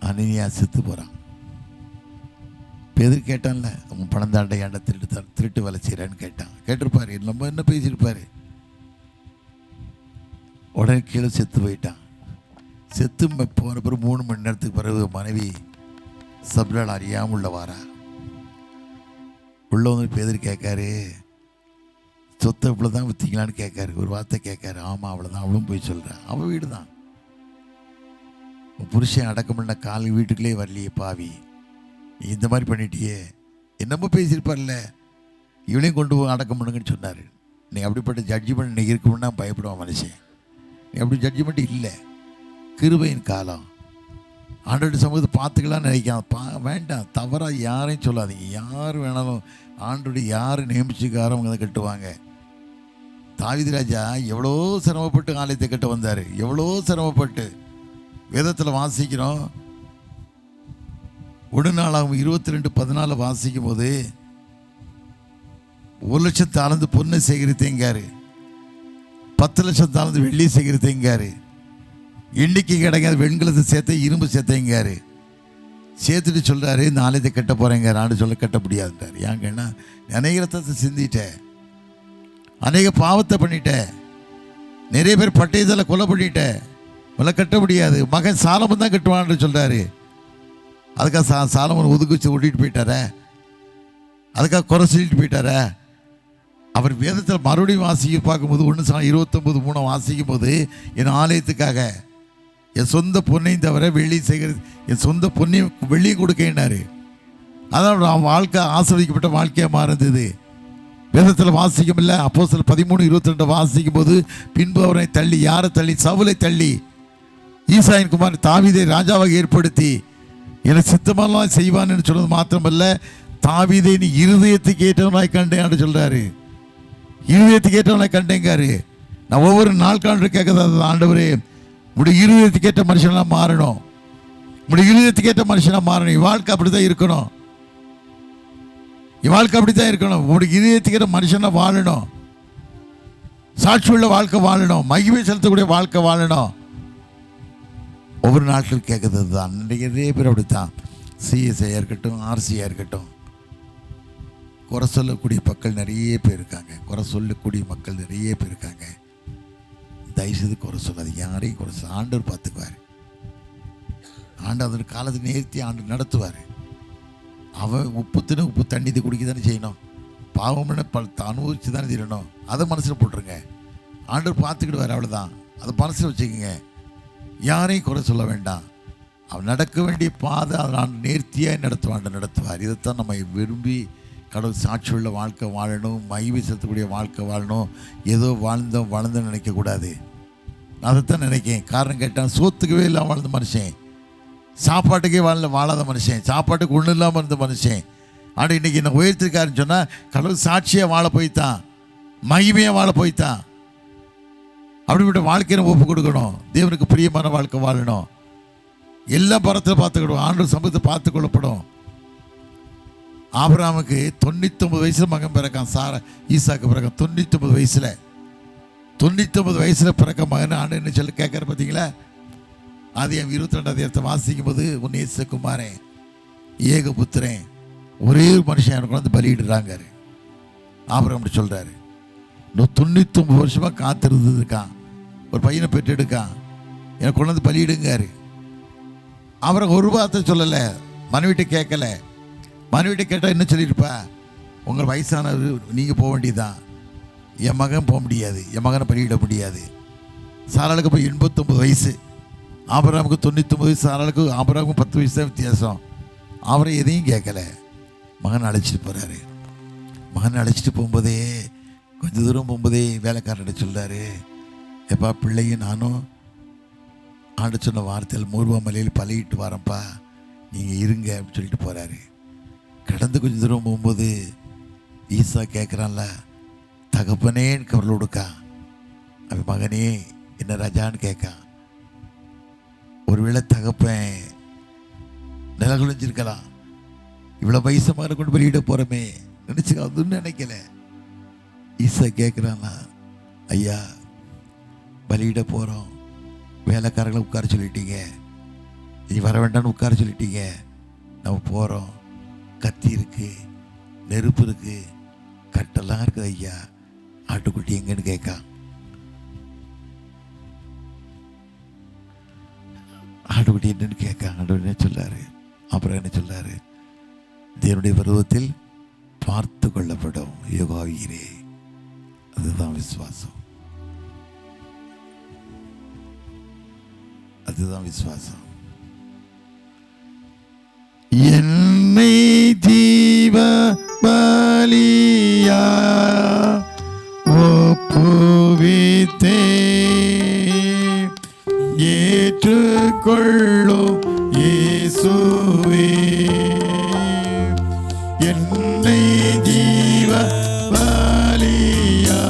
அனனியா செத்து போகிறான். பேதுரு கேட்டான்ல, அவன் பணம் தாண்டை ஏன்டா திருட்டு வேலை செய்கிறான்னு கேட்டான். கேட்டிருப்பாரு, நம்ம என்ன பேசியிருப்பாரு. உடனே கீழே செத்து போயிட்டான். செத்து போன பிறகு 3 மணி நேரத்துக்கு பிறகு மனைவி சப்ளால் அறியாமல் உள்ள வாரா. உள்ள வந்து பேதுரு கேட்காரு, சொத்தை இவ்வளோ தான் விற்றீங்களான்னு கேட்காரு. ஒரு வார்த்தை கேட்காரு. ஆமாம், அவ்வளோதான். அவளும் போய் சொல்கிறான். அவள் வீடு தான். புருஷன் அடக்கம் பண்ண கால் வீட்டுக்குள்ளே வரலையே பாவி, நீ இந்த மாதிரி பண்ணிட்டியே. என்னமோ பேசியிருப்பார்ல, இவளையும் கொண்டு போய் அடக்கம் பண்ணுங்கன்னு சொன்னார். நீ அப்படிப்பட்ட ஜட்ஜ்மெண்ட் இன்னைக்கு இருக்கும்னா பயப்படுவான் மனுஷன். நீ அப்படி ஜட்ஜ்மெண்ட் இல்லை. கிருபையின் காலம். ஆண்டோட சமூகத்தை பார்த்துக்கலாம்னு நினைக்காம வேண்டாம். தவறாக யாரையும் சொல்லாதீங்க. யார் வேணாலும் ஆண்டோடைய யார் நியமிச்சுக்காரோ அவங்க தான் கட்டுவாங்க. தாவீது ராஜா எவ்வளோ சிரமப்பட்டு ஆலயத்தை கட்ட வந்தார். எவ்வளோ சிரமப்பட்டு வேதத்தில் வாசிக்கிறோம். ஒரு நாளாகும் 22:14 வாசிக்கும் போது 1,00,000 தாளந்து பொண்ணை சேகரித்தேங்காரு, 10,00,000 தாளந்து வெள்ளி சேகரித்தேங்காரு, இன்னைக்கு கிடைக்காது வெண்கலத்தை சேர்த்த இரும்பு சேர்த்தேங்காரு. சேர்த்துட்டு சொல்கிறாரு, இந்த ஆலயத்தை கட்ட போகிறேங்காரு. ஆண்டு சொல்ல கட்ட முடியாதுன்றார். ஏங்கன்னா அநேக ரத்தத்தை சிந்திட்டேன், அநேக பாவத்தை பண்ணிட்டேன், நிறைய பேர் பட்டயத்தில் கொலை பண்ணிட்டேன், உங்களை கட்ட முடியாது. மகன் சாலமன் தான் கட்டுவான்னு சொல்கிறாரு. அதுக்காக சாலமன் ஒதுக்கி ஓட்டிகிட்டு போயிட்டார, அதுக்காக குறை சொல்லிட்டு போயிட்டார. அவர் வேதத்தில் மறுபடியும் வாசிக்க பார்க்கும்போது 1 வாசிக்கும் போது, என் ஆலயத்துக்காக என் சொந்த பொண்ணையும் தவிர வெள்ளி என் சொந்த பொண்ணையும் வெள்ளியும் கொடுக்கினாரு. அதான் வாழ்க்கை ஆசிர்வதிக்கப்பட்ட வாழ்க்கையாக மாறுந்தது. வேதத்தில் வாசிக்கும் இல்லை. அப்போஸ்தலர் 13:22 வாசிக்கும் போது, பின்பு அவரை தள்ளி, யாரை தள்ளி? சவுலை தள்ளி ஈசாயின் குமார் தாவீதை ராஜாவாக ஏற்படுத்தி எனக்கு சித்தமெல்லாம் செய்வான்னு சொன்னது மாத்திரமல்ல, தாவீதை நீ இருதயத்துக்கு ஏற்றவனாய் கண்டேன் சொல்றாரு. இருதயத்துக்கு ஏற்றவனாய் கண்டேங்காரு. நான் ஒவ்வொரு நாள் காண்டு கேட்கறது, ஆண்டவரே உடைய இருதயத்துக்கு ஏற்ற மனுஷனாக மாறணும், உடைய இருதயத்துக்கு ஏற்ற மனுஷனாக மாறணும். என் வாழ்க்கை அப்படித்தான் இருக்கணும், என் வாழ்க்கை அப்படித்தான் இருக்கணும். உடைய இருதயத்துக்கு ஏற்ற மனுஷனாக வாழணும், சாட்சியுள்ள வாழ்க்கை வாழணும், மகிமை செலுத்தக்கூடிய வாழ்க்கை வாழணும். ஒவ்வொரு நாட்கள் கேட்கறது தான். இன்றைக்கு நிறைய பேர் அப்படித்தான். சிஎஸ்ஐயாக இருக்கட்டும், ஆர்சியாக இருக்கட்டும், குறை சொல்லக்கூடிய மக்கள் நிறைய பேர் இருக்காங்க. குறை சொல்லக்கூடிய மக்கள் நிறைய பேர் இருக்காங்க. தயவுசெய்து குறை சொல்லாது, யாரையும் குறை சொல்ல. ஆண்டவர் பார்த்துக்குவார். ஆண்டு அதோட காலத்தை நேர்த்தி ஆண்டு நடத்துவார். அவன் உப்பு தின்னு உப்பு தண்ணி குடிக்க தானே செய்யணும். பாவம்னு அனுபவிச்சு தானே தீரணும். அதை மனசில் போட்டுருங்க. ஆண்டவர் பார்த்துக்கிடுவார். அவ்வளோதான். அதை மனசில் வச்சுக்கோங்க. யாரையும் குறை சொல்ல வேண்டாம். அவன் நடக்க வேண்டிய பாதை நான் நேர்த்தியாக நடத்துவார். இதைத்தான் நம்ம விரும்பி கடவுள் சாட்சியுள்ள வாழ்க்கை வாழணும், மகிமை செலுத்தக்கூடிய வாழ்க்கை வாழணும். ஏதோ வளர்ந்தோம் நினைக்கக்கூடாது. நான் அதைத்தான் நினைக்கிறேன். காரணம் கேட்டால், சோத்துக்கவே இல்லாமல் வாழ்ந்த மனுஷன், சாப்பாட்டுக்கே வாழாத மனுஷன், சாப்பாட்டுக்கு ஒன்றும் இல்லாமல் இருந்த மனுஷன், ஆனால் இன்றைக்கி என்ன உயர்த்திருக்காருன்னு சொன்னால் கடவுள் சாட்சியாக வாழ போய்த்தான், மகிமையாக வாழ போய்த்தான். அப்படிப்பட்ட வாழ்க்கையை நம்ம ஒப்பு கொடுக்கணும். தேவனுக்கு பிரியமான வாழ்க்கை வாழணும். எல்லா பரத்தில் பார்த்துக்கிடுவோம். ஆண்டவர் சமூகத்தை பார்த்து கொள்ளப்படும். ஆபிரகாமுக்கு 99 வயசில் மகன் பிறக்கான். ஈசாக்கு பிறக்கான் 99 வயசில். 99 வயசில் பிறக்க மகன் ஆண்டுன்னு சொல்லி கேட்குற பார்த்தீங்களா? அது என் 22 வாசிக்கும் போது உன் நேசகுமாரன் ஏகபுத்திரன் ஒரே ஒரு மனுஷன் எனக்கு வந்து பலியிடுறாங்க. ஆபிரகாம் அப்படி சொல்கிறாரு. 99 வருஷமாக காத்திருந்துருக்கான், ஒரு பையனை பெற்றெடுக்கான், எனக்கு கொண்டு வந்து பலியிடுங்காரு. அவரை ஒரு வார்த்தை சொல்லலை, மனைவிட்ட கேட்கல. மனைவிட்ட கேட்டால் என்ன சொல்லியிருப்பா? உங்கள் வயசானவர் நீங்கள் போக வேண்டியதுதான், என் மகன் போக முடியாது, என் மகனை பலியிட முடியாது. சாராளுக்கு இப்போ 89 வயசு, ஆபிரகாமுக்கு 99 வயசு. சாராளுக்கு ஆபிரகாமுக்கு 10 வயசு தான் வித்தியாசம். அவரை எதையும் கேட்கல, மகனை அழைச்சிட்டு போகிறாரு. மகனை அழைச்சிட்டு போகும்போதே கொஞ்சம் தூரம் போகும்போதே வேலைக்காரர்கிட்ட சொல்கிறாரு, எப்பா பிள்ளையும் நானும் ஆண்டு சொன்ன வார்த்தையில் மூர்வ மலையில் பழகிட்டு வரேன்ப்பா, நீங்கள் இருங்க அப்படின்னு சொல்லிட்டு போகிறாரு. கடந்து கொஞ்சம் தூரம் போகும்போது ஈசா கேட்குறான்ல, தகப்பனேன்னு கவலை கொடுக்கா. அவன் மகனே என்ன ராஜான்னு கேட்கான். ஒருவேளை தகப்பன் நிலகுழிஞ்சிருக்கலாம், இவ்வளோ வயசு மகனை கொண்டு வெளியிட போகிறோமே நினச்சி அதுன்னு நினைக்கல. ஈசா கேட்குறான்னா, ஐயா பலியிட போகிறோம், வேலைக்காரங்களை உட்கார சொல்லிட்டீங்க, நீ வர வேண்டாம்னு உட்கார சொல்லிட்டீங்க, நம்ம போகிறோம், கத்தி இருக்கு, நெருப்பு இருக்கு, கட்டெல்லாம் இருக்குது ஐயா, ஆட்டுக்குட்டி எங்கன்னு கேட்கான். ஆட்டுக்குட்டி என்னன்னு கேட்கான். ஆண்டு என்ன சொல்லாரு? அப்புறம் என்ன சொல்லாரு? தேவனுடைய பருவத்தில் பார்த்து கொள்ளப்படும் யோகாவீரே. அதுதான் விசுவாசம், அதுதான் விசுவாசம். என்னை ஜீவ பலியா ஒப்புவித்தே ஏற்றுக்கொள்ளும் இயேசுவே, என்னை ஜீவ பலியா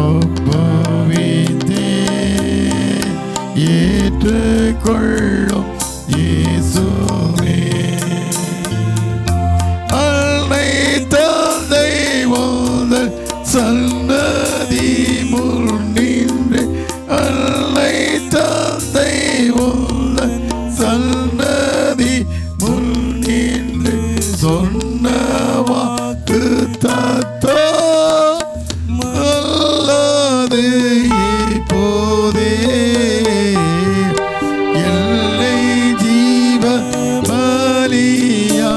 ஒப்புவித்தே ஏற்றுக்கொள்ளும் இயேசுவே, அன்னை தந்தை உந்தன் சன்னதி முன்னின்று, அன்னை தந்தை உந்தன் சன்னதி முன்னின்று சொன்ன வாக்கு தத்தம் அல்லது இப்போதே எல்லை ஜீவ பலியா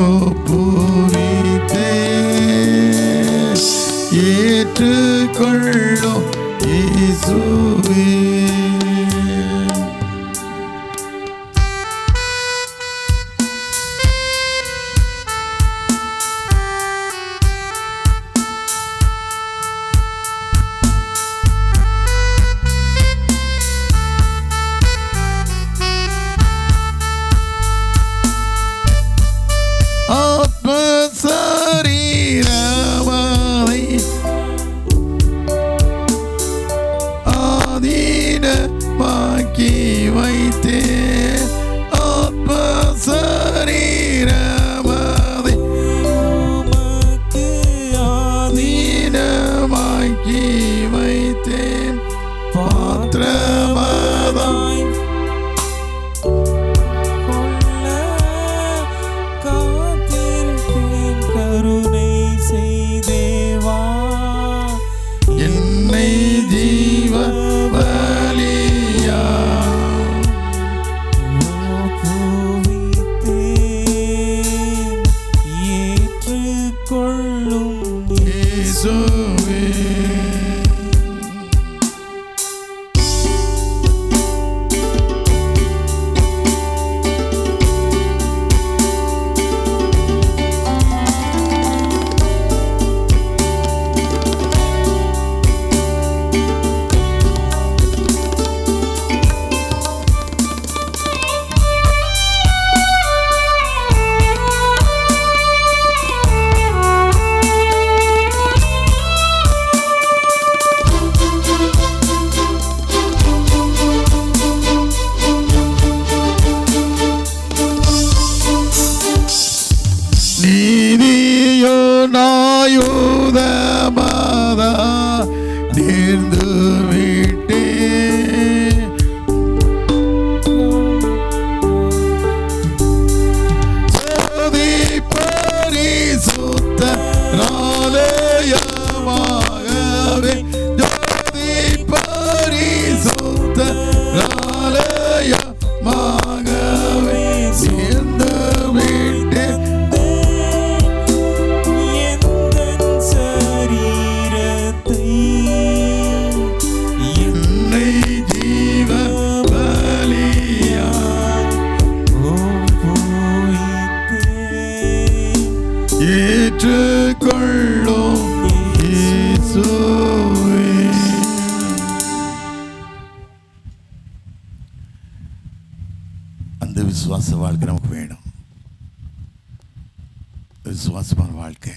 ஒப்புவித்தே ஏற்றுக்கொள்ளும் இயேசுவே. ஆத்மசரீரமாய் ஆதீனமாக்கி வைத்தே, ஆத்மசரீரமாய் ஆதீனமாக்கி வைத்தேன், பாத்திரமதாய் கருணை செய்தேவா, என்னை ஜீவ பலியா ஒப்புவித்தேன் ஏற்றுக்கொள்ளும் இயேசுவே. ஆலயமாகவே ஜோதி பரிசுத்த ஆலயமாகவே சேர்ந்து விட்டு எந்தன் சரீரத்தை என்னை ஜீவ பலியாய் ஏற்றுக்கொள்ளும் இயேசுவே. அந்த விசுவாச வாழ்க்கை நமக்கு வேணும். விசுவாசமான வாழ்க்கை.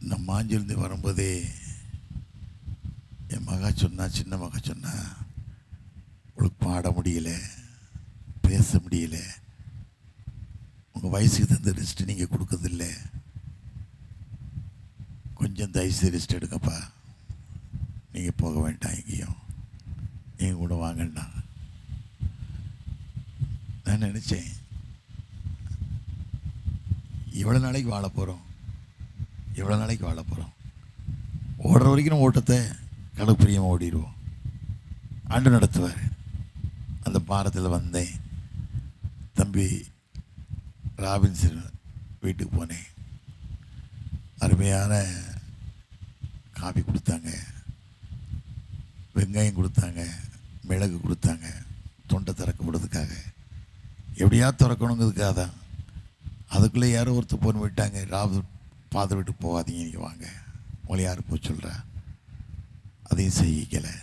இந்த மாஞ்சிலிருந்து வரும்போதே என் மகா சொன்னா, சின்ன மகா சொன்னா, உங்களுக்கு பாட முடியல, பேச முடியல, உங்கள் வயசுக்கு தந்த ரெஸ்ட் நீங்கள் கொடுக்கறதில்ல, கொஞ்சம் தயவுசெய்து ரெஸ்ட் எடுங்கப்பா, நீங்கள் போக வேண்டாம், எங்கேயும் நீங்கள் கூட வாங்கண்ணா. நான் நினச்சேன், எவ்வளோ நாளைக்கு வாழ போகிறோம், எவ்வளோ நாளைக்கு வாழ போகிறோம், ஓடுற வரைக்கும் நம்ம ஓட்டத்தை கடவுள் பிரியமாக ஓடிடுவோம், ஆண்டு நடத்துவார். அந்த பாரத்தில் வந்தேன். தம்பி ராபின்சன் வீட்டுக்கு போனேன். அருமையான காபி கொடுத்தாங்க, வெங்காயம் கொடுத்தாங்க, மிளகு கொடுத்தாங்க, தொண்டை திறக்கப்படுறதுக்காக, எப்படியா திறக்கணுங்கிறதுக்காக தான். அதுக்குள்ளே யாரோ ஒருத்தர் போன் விட்டாங்க, ராபு ஃபாதர் வீட்டுக்கு போகாதீங்க, நீங்கள் வாங்க, உங்களை யார் போய் சொல்கிறா. அதையும் செய்யலை.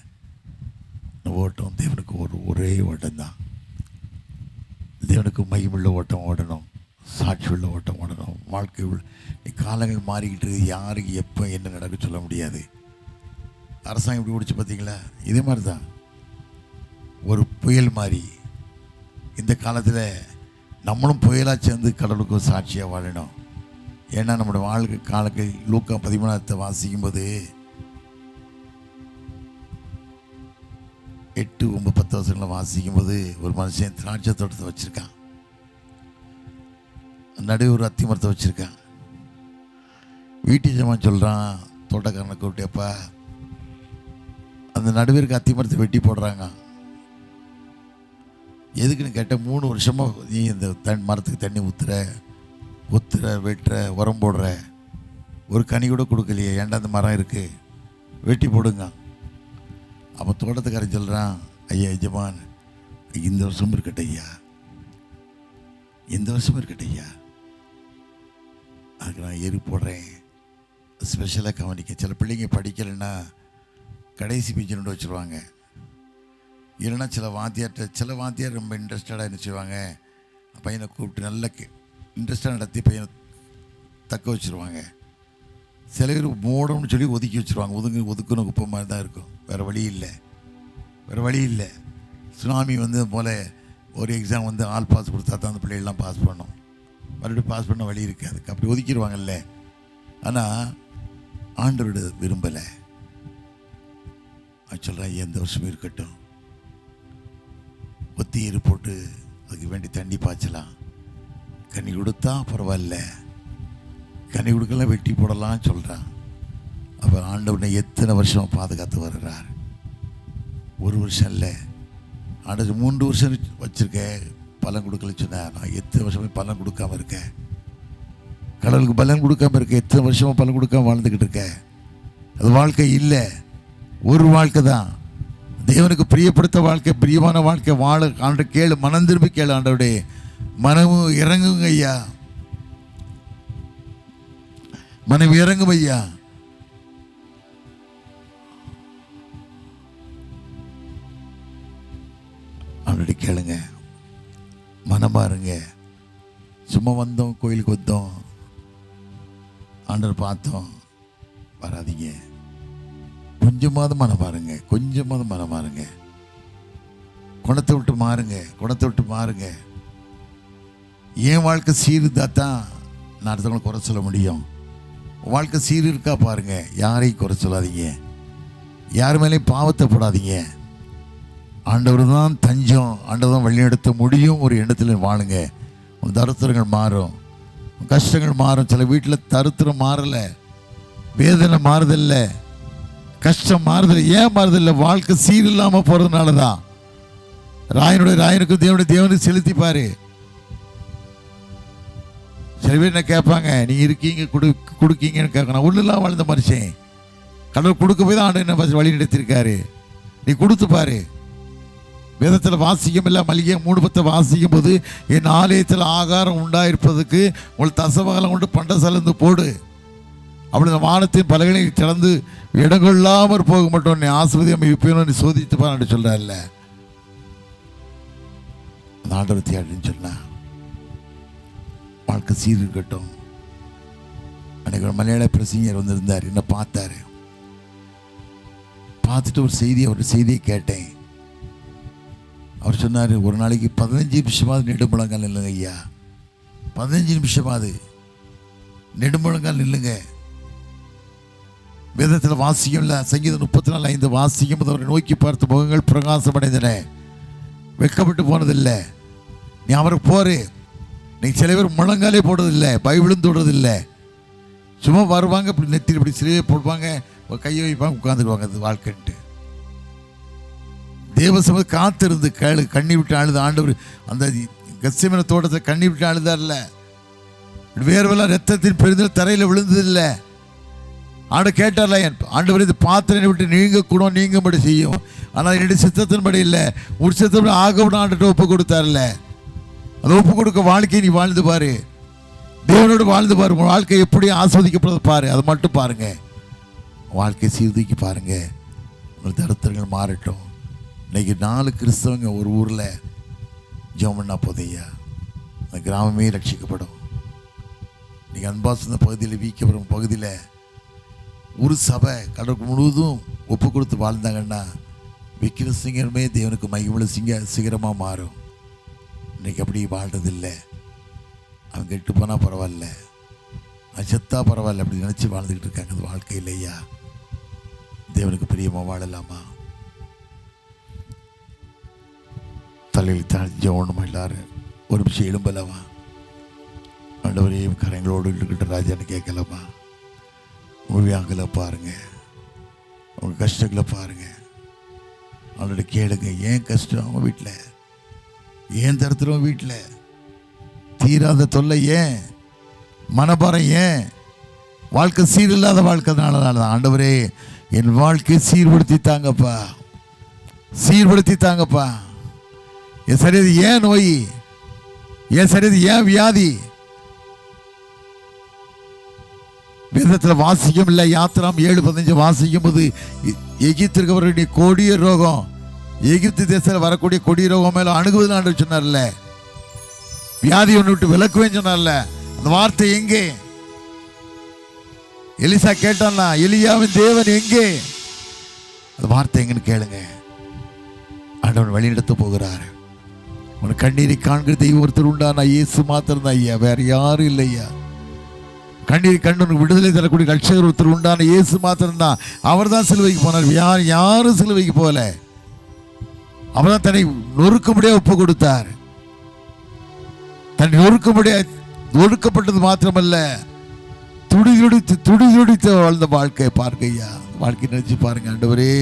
ஓட்டம் தேவனுக்கு ஒரே ஓட்டம் தான். தேவனுக்கு மையமுள்ள ஓட்டம் ஓடணும், சாட்சி உள்ள ஓட்டம் ஓடணும். வாழ்க்கை காலங்கள் மாறிக்கிட்டு இருக்குது. யாருக்கு எப்போ என்ன நடக்க சொல்ல முடியாது. அரசாங்கம் இப்படி ஓடிச்சு பார்த்தீங்களா? இதே மாதிரி தான் ஒரு புயல் மாதிரி. இந்த காலத்தில் நம்மளும் புயலாக சேர்ந்து கடவுளுக்கு சாட்சியாக வாழணும். ஏன்னா நம்மளோட வாழ்க்கை காலங்கள் லூக்கா 13 வாசிக்கும்போது 8, 9, 10 வருஷங்களை வாசிக்கும்போது ஒரு மனுஷன் திராட்சை தோட்டத்தை வச்சுருக்கான், நடுவே ஒரு அத்தி மரத்தை வச்சுருக்கான். வீட்டு ஜமான் சொல்கிறான் தோட்டக்காரனை கூப்பிட்டேப்பா, அந்த நடுவே இருக்க அத்தி மரத்தை வெட்டி போடுறாங்க. எதுக்குன்னு கேட்டால் 3 வருஷமாக நீ இந்த மரத்துக்கு தண்ணி ஊற்றுற வெட்டுற உரம் போடுற, ஒரு கனி கூட கொடுக்கலையே, ஏன்டா அந்த மரம் இருக்குது, வெட்டி போடுங்க. அப்போ தோட்டத்துக்காரன் சொல்கிறான், ஐயா எஜமான், இந்த வருஷமும் இருக்கட்டும் ஐயா, இந்த வருஷமும் இருக்கட்டும் ஐயா, அதுக்கு நான் எரு போடுறேன். ஸ்பெஷலாக கவனிக்க. சில பிள்ளைங்க படிக்கலைன்னா கடைசி பீச்சர் வச்சுருவாங்க. இல்லைன்னா சில வாத்தியார் ரொம்ப இன்ட்ரெஸ்டடாக என்ன செய்வாங்க, பையனை கூப்பிட்டு நல்ல இன்ட்ரெஸ்டாக நடத்தி பையனை தக்க வச்சுருவாங்க. சில பேர் மூடணும்னு சொல்லி ஒதுக்கி வச்சுருவாங்க. ஒதுக்குன்னு குப்பை மாதிரி தான் இருக்கும். வேறு வழி இல்லை. சுனாமி போல் ஒரு எக்ஸாம் ஆல் பாஸ் கொடுத்தா தான் அந்த பிள்ளைகள்லாம் பாஸ் பண்ணணும். மறுபடியும் பாஸ் பண்ண வழி இருக்காது. அப்படி ஒதுக்கிடுவாங்கல்ல. ஆனால் ஆண்டவரோட விரும்பலை. அது சொல்கிறேன், எந்த வருஷமும் இருக்கட்டும், ஒத்தியிரு போட்டு அதுக்கு வேண்டி தண்ணி பாய்ச்சலாம். கனி கொடுத்தா பரவாயில்ல, கனி கொடுக்கலாம், வெட்டி போடலாம் சொல்கிறான். அப்போ ஆண்டவனை எத்தனை வருஷம் பாதுகாத்து வர்றார். 1 வருஷம் இல்லை, ஆண்டு 3 வருஷம் வச்சுருக்கேன், பலன் கொடுக்கல சொன்னேன். நான் எத்தனை வருஷமே பலன் கொடுக்காம இருக்கேன், கடவுளுக்கு பலன் கொடுக்காம இருக்கேன். எத்தனை வருஷமாக பலன் கொடுக்காம வாழ்ந்துக்கிட்டு இருக்கேன். அது வாழ்க்கை இல்லை, ஒரு வாழ்க்கை தான். தேவனுக்கு பிரியப்படுத்த வாழ்க்கை, பிரியமான வாழ்க்கை வாழ ஆண்டு கேளு, மனம் திரும்பி கேளு. ஆண்டவருடைய மனமும் இறங்குங்க ஐயா, மனம் இறங்கும் ஐயா. ஆண்டவருடைய கேளுங்க, மனமாருங்க. சும்மா வந்தோம், கோயிலுக்கு வந்தோம், ஆண்டவர் பார்த்தோம், வராதிங்க. கொஞ்சமாவது மனம் பாருங்க, கொஞ்சமாவது மனம் மாறுங்க. குணத்தை விட்டு மாறுங்க. என் வாழ்க்கை சீர்தா தான் நான் அடுத்தவங்களை குறை சொல்ல முடியும். வாழ்க்கை சீர் இருக்கா பாருங்க. யாரையும் குறை சொல்லாதீங்க, யார் மேலேயும் பாவத்தை போடாதீங்க. ஆண்டவர் தான் தஞ்சம், ஆண்டவர் தான் வழிநடத்த முடியும். ஒரு எண்ணத்தில் வாழுங்க. உங்கள் தரத்திரங்கள் மாறும், கஷ்டங்கள் மாறும். சில வீட்டில் தருத்திரம் மாறலை, வேதனை மாறுதில்லை, கஷ்டம் மாறுதில்லை. ஏன் மாறுதில்லை? வாழ்க்கை சீர் இல்லாமல் போகிறதுனால தான். ராயனுடைய ராயனுக்கும் தேவனுக்கு செலுத்திப்பாரு. சில பேர் என்ன கேட்பாங்க, நீங்கள் இருக்கீங்க கொடுக்கீங்கன்னு கேட்கணும். ஒன்றுலாம் வாழ்ந்த மனுஷன் கடவுள் கொடுக்க போய் தான் ஆண்டு என்ன வழி நடத்திருக்காரு. நீ கொடுத்து பாரு. வேதத்தில் வாசிக்கும் இல்லை, மளிகை 3:10 வாசிக்கும் போது என் ஆலயத்தில் ஆகாரம் உண்டாயிருப்பதுக்கு உங்கள் தசமகலம் கொண்டு பண்டசலந்து போடு, அப்படி வானத்தின் பலகனை திறந்து இடங்கொள்ளாமற் போக மாட்டோம், நீ ஆசிர்வதியம் இப்பயும் நீ சோதித்து பாரு சொல்றாருல்ல. அந்த ஆண்டவர் தேடின்னு சொன்னா வாழ்க்கை சீர் இருக்கட்டும். அன்னைக்கு ஒரு மலையாள பிரசங்கர் வந்திருந்தார், என்ன பார்த்தாரு. பார்த்துட்டு ஒரு செய்தியை கேட்டேன். அவர் சொன்னார், ஒரு நாளைக்கு 15 நிமிஷமாவது நெடுமுழங்கால் நில்லுங்க ஐயா, 15 நிமிஷமாவது நெடுமுழங்கால் நில்லுங்க. வேதத்தில் வாசிக்கும் இல்லை, சங்கீதம் 34:5 வாசிக்கும் போது அவரை நோக்கி பார்த்து முகங்கள் பிரகாசம் அடைந்தன, வெட்கப்பட்டு போனதில்லை. நீ அவருக்கு போரு. நீ சில பேர் முழங்காலே போடுறதில்லை, பைபிளும் தொடுறதில்லை. சும்மா வருவாங்க, இப்படி நெத்தியில் இப்படி சிலையை போடுவாங்க, கையை வைப்பாங்க, உட்காந்துக்குவாங்க. அது வாழ்க்கைன்ட்டு தேவசம காத்திருந்து கேளு. கண்ணி விட்டு அழுது ஆண்டவர் அந்த கெத்செமனே தோட்டத்தை கண்ணி விட்டு அழுதார்ல, வேர்வெல்லாம் ரத்தத்தின் பெருந்தில் தரையில் விழுந்ததில்லை. ஆண்டு கேட்டார்ல, ஆண்டவர் இது பாத்திரனை விட்டு நீங்க கூட நீங்கும்படி செய்யும், ஆனால் என்னுடைய சித்தத்தின்படி இல்லை, ஒரு சித்தப்படி ஆகப்பட ஆண்டுகிட்ட ஒப்பு கொடுத்தார்ல. அதை ஒப்பு கொடுக்க வாழ்க்கையை நீ வாழ்ந்து பாரு, தேவனோடு வாழ்ந்து பாரு. உங்கள் வாழ்க்கை எப்படி ஆஸ்வதிக்கப்படுறது பாரு, அதை மட்டும் பாருங்க. வாழ்க்கை சீர்தூக்கி பாருங்க, உங்கள் தருத்திரங்கள் மாறட்டும். இன்னைக்கு 4 கிறிஸ்தவங்க ஒரு ஊரில் ஜெபம் பண்ணா போதையா, அந்த கிராமமே ரட்சிக்கப்படும். நீங்கள் அன்பாசந்த பகுதியில் வீக்கப்புறம் பகுதியில் ஒரு சபை கடவுளுக்கு முழுவதும் ஒப்பு கொடுத்து வாழ்ந்தாங்கன்னா விக்கிர சிங்கருமே தேவனுக்கு மகிமுள்ள சிகரமாக மாறும். இன்னைக்கு அப்படி வாழ்றதில்லை. அவன் கெட்டு போனால் பரவாயில்ல, நான் செத்தா பரவாயில்ல, அப்படி நினச்சி வாழ்ந்துக்கிட்டு இருக்காங்க. அது வாழ்க்கை இல்லையா? தேவனுக்கு பிரியமாக வாழலாமா? தலையில் தாழ்ச்சி ஒன்றுமா எல்லாரும் ஒரு நிமிஷம் எழும்பலாமா? ஆண்டவரையும் கரங்களோடு இருக்கிட்ட ராஜான்னு கேட்கலாமா? உங்கள் வியாங்களை பாருங்க, உங்கள் கஷ்டங்களை பாருங்க, அவங்களோட கேளுங்க. ஏன் கஷ்டம் அவங்க வீட்டில், ஏன் தருத்துறோம் வீட்டில், தீராத தொல்லை ஏன், மனபாரம் ஏன், வாழ்க்கை சீரில்லாத வாழ்க்கைனால தான். ஆண்டவரே என் வாழ்க்கையை சீர்படுத்தி தாங்கப்பா, சீர்படுத்தி தாங்கப்பா. என் சரியது ஏன் நோய், என் சரியது ஏன் வியாதி. வேதத்தில் வாசிக்கும் இல்லை, யாத்திராம் 7:15 வாசிக்கும் போது எகிப்திற்கு வரக்கூடிய கொடிய ரோகம், எகிப்து தேசத்தில் வரக்கூடிய கொடிய ரோகம் மேலே அணுகுவது ஆண்டு சொன்னார்ல, வியாதி ஒன்று விட்டு விலக்குவேன்னு சொன்னார்ல. அந்த வார்த்தை எங்கே? எலிசா கேட்டான்னா, எலியாவின் தேவன் எங்கே? அந்த வார்த்தை எங்கன்னு கேளுங்க. ஆண்டவன் வழிநடத்த போகிறார். உன் கண்ணீரை காண்கிற தெய்வம் ஒருத்தர் உண்டானா இயேசு மாத்திரம் தான் ஐயா, வேற யாரும் இல்லையா. கண்ணீர் கண்ணு விடுதலை தரக்கூடிய ரட்சகர் ஒருத்தர் உண்டான இயேசு மாத்திரம் தான். அவர் தான் சிலுவைக்கு போனார், யாரும் சிலுவைக்கு போல. அவர் தான் தன்னை நொறுக்கும்படியாக ஒப்பு கொடுத்தார். தன்னை ஒடுக்கப்பட்டது மாத்திரமல்ல, துடிதுடித்து வாழ்ந்த வாழ்க்கை பார்க்கையா. வாழ்க்கை நினைச்சு பாருங்க. ஆண்டவரே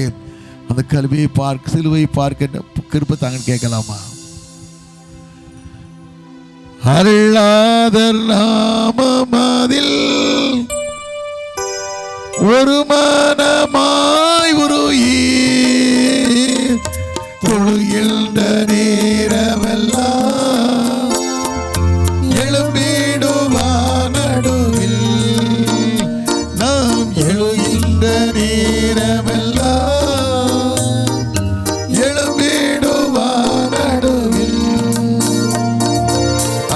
அந்த கல்வியை பார்க்க, சிலுவை பார்க்க கிருபை தாங்கன்னு கேட்கலாமா? அருளாதர் நாமமதில் ஒரு மனமாய் உருகி தொழுகின்ற நேரமெல்லாம் எழும்பிடுவார் நடுவில். நாம் எழுகின்ற நேரமெல்லாம் எழும்பிடுவார் நடுவில்.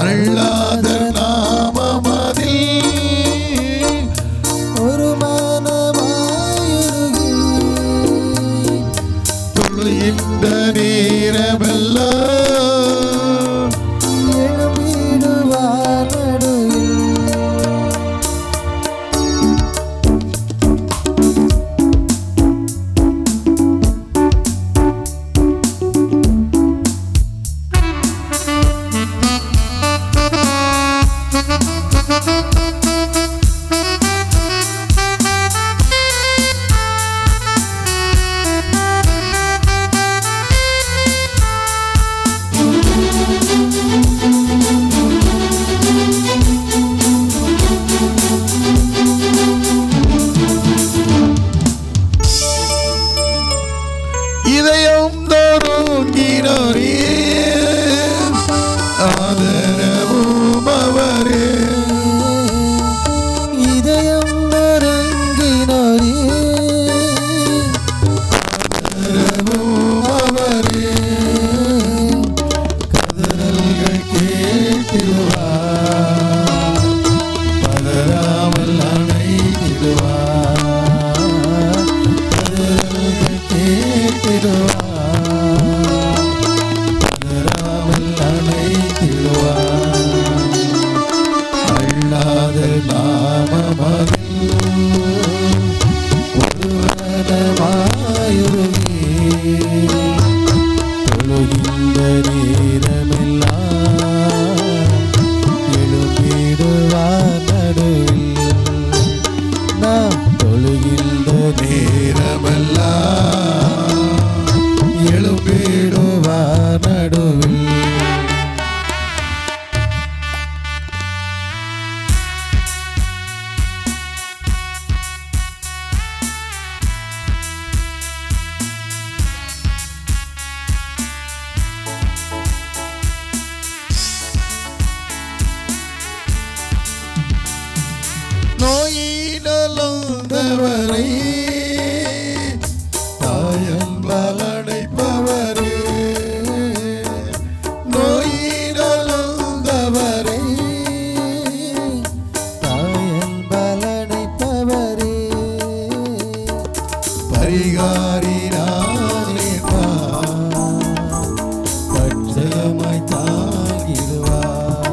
அருளாத நாமமதில் ஒரு மனமாய் தொழுகின்ற நேரமெல்லாம் ஒரு மனமாயுருகி தொழுகின்ற நேரமெல்லாம் எழும்பிடுவார் நடுவில். நாம் தொழுகின்ற நேரமெல்லாம் எழும்பிடுவார் நடுவில். நோயினலோந்தவரை தாயன்பால் அடைப்பவரே, நோயினலோந்தவரை தாயன்பால் அடைப்பவரே, பரிகாரி நானேப்பா பட்சமாய் தாங்கிடுவார்.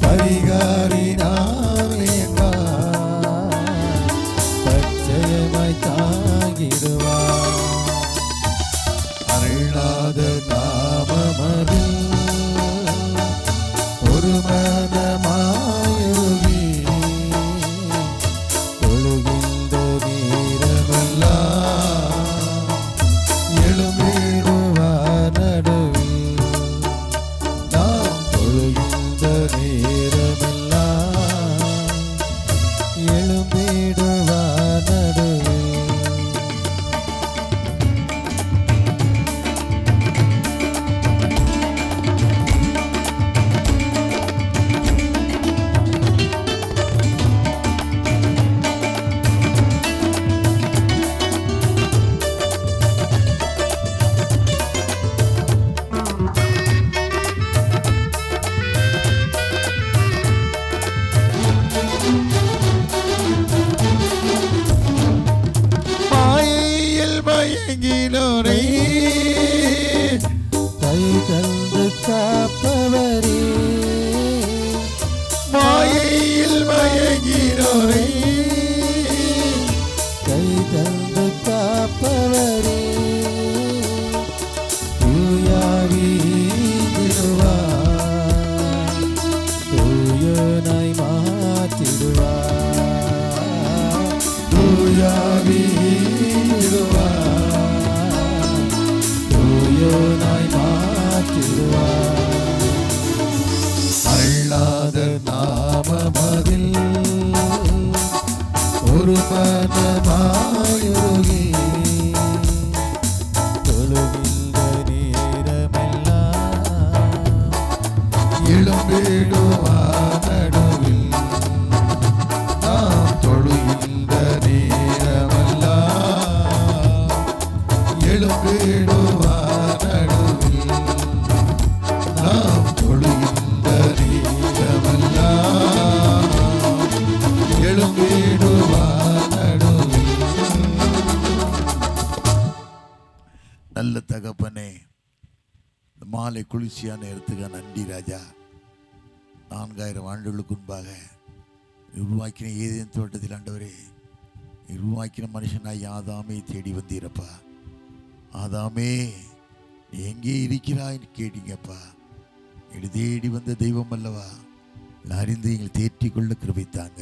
பரிகாரி நானேப்பா பட்சமாய் தாங்கிடுவார். அருளாத நாமமது ஒரு மனமாயுருகி தொழுகின்ற நேரமெல்லாம் எழும்பிடுவார் நடுவில். நாம் தொழுகின்ற நேரமெல்லாம் எழும்பிடுவார் நடுவில். மாயையில் மயங்கினோரை கை தந்து காப்பவரே, மாயையில் மயங்கினோரை கை தந்து காப்பவரே, தூயாவிடுவார் தூயனாய் மாற்றிடுவார். தூயாவிடுவார் தூயனாய் மாற்றிடுவார். அல்லாத நாமமதில் ஒரு மனமாயுருகி தொழுகின்ற நேரமெல்லாம் எழும்பிடுவார் நடுவில். நாம் தொழுகின்ற நேரமெல்லாம் எழும்பிடுவார் நடுவில். நாம் தொழுகின்ற நேரமெல்லாம் எழும்பிடுவார் நடுவில். நல்ல தகப்பனே, இந்த மாலை குளிர்ச்சியான நேரத்துக்கு நன்றி ராஜா. 4000 ஆண்டுகளுக்கு முன்பாக உருவாக்கின ஏதேன் தோட்டத்தில் ஆண்டவரே, உருவாக்கின மனுஷனாய் ஆதாமே தேடி வந்தீரப்பா. ஆதாமே நீ எங்கே இருக்கிறாய் கேட்டீங்கப்பா. எடு தேடி வந்த தெய்வம் அல்லவா. அறிந்து எங்களை தேற்றிக் கொள்ள கிருபை தாங்க.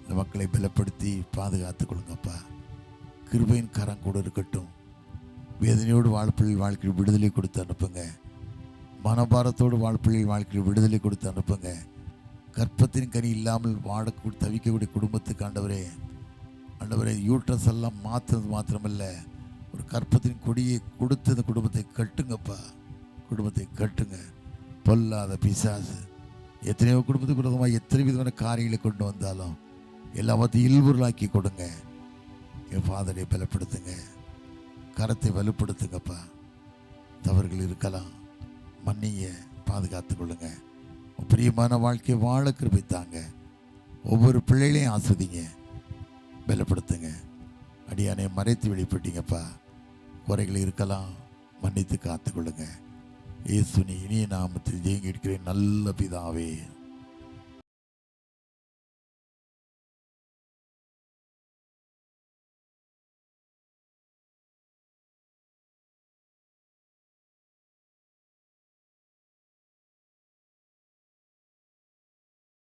இந்த மக்களை பலப்படுத்தி பாதுகாத்துக் கொள்ளுங்கப்பா. கிருபையின் கரம் கூட இருக்கட்டும். வேதனையோடு வாழ்ப்பிள்ளை வாழ்க்கையில் விடுதலை கொடுத்து அனுப்புங்க. மனபாரத்தோடு வாழ்ப்பிள்ளை வாழ்க்கையில் விடுதலை கொடுத்து அனுப்புங்க. கற்பத்தின் கனி இல்லாமல் தவிக்கக்கூடிய குடும்பத்துக்கு ஆண்டவரே, யூட்ரஸ் எல்லாம் மாற்றுறது மாத்திரமல்ல, ஒரு கற்பத்தின் கொடியை கொடுத்து அந்த குடும்பத்தை கட்டுங்கப்பா. குடும்பத்தை கட்டுங்க. பொல்லாத பிசாசு எத்தனையோ குடும்பத்துக்கு விரோதமாக எத்தனை விதமான காரியங்களை கொண்டு வந்தாலும் எல்லாத்தையும் இல்பொருளாக்கி கொடுங்க. என் ஃபாதரை பலப்படுத்துங்க. கரத்தை வலுப்படுத்துங்கப்பா. தவறுகள் இருக்கலாம், மன்னிங்க, பாதுகாத்து கொள்ளுங்க. பிரியமான வாழ்க்கையை வாழ கிருபைத்தாங்க. ஒவ்வொரு பிள்ளைகளையும் ஆஸ்வதிங்க, பலப்படுத்துங்க. அடியானை மறைத்து வெளிப்பட்டீங்கப்பா. குறைகள் இருக்கலாம், மன்னித்து காத்துக்கொள்ளுங்க. இயேசுவின் இனிய நாமத்தில் ஜெயங்கி இருக்கிறேன் நல்ல பிதாவே.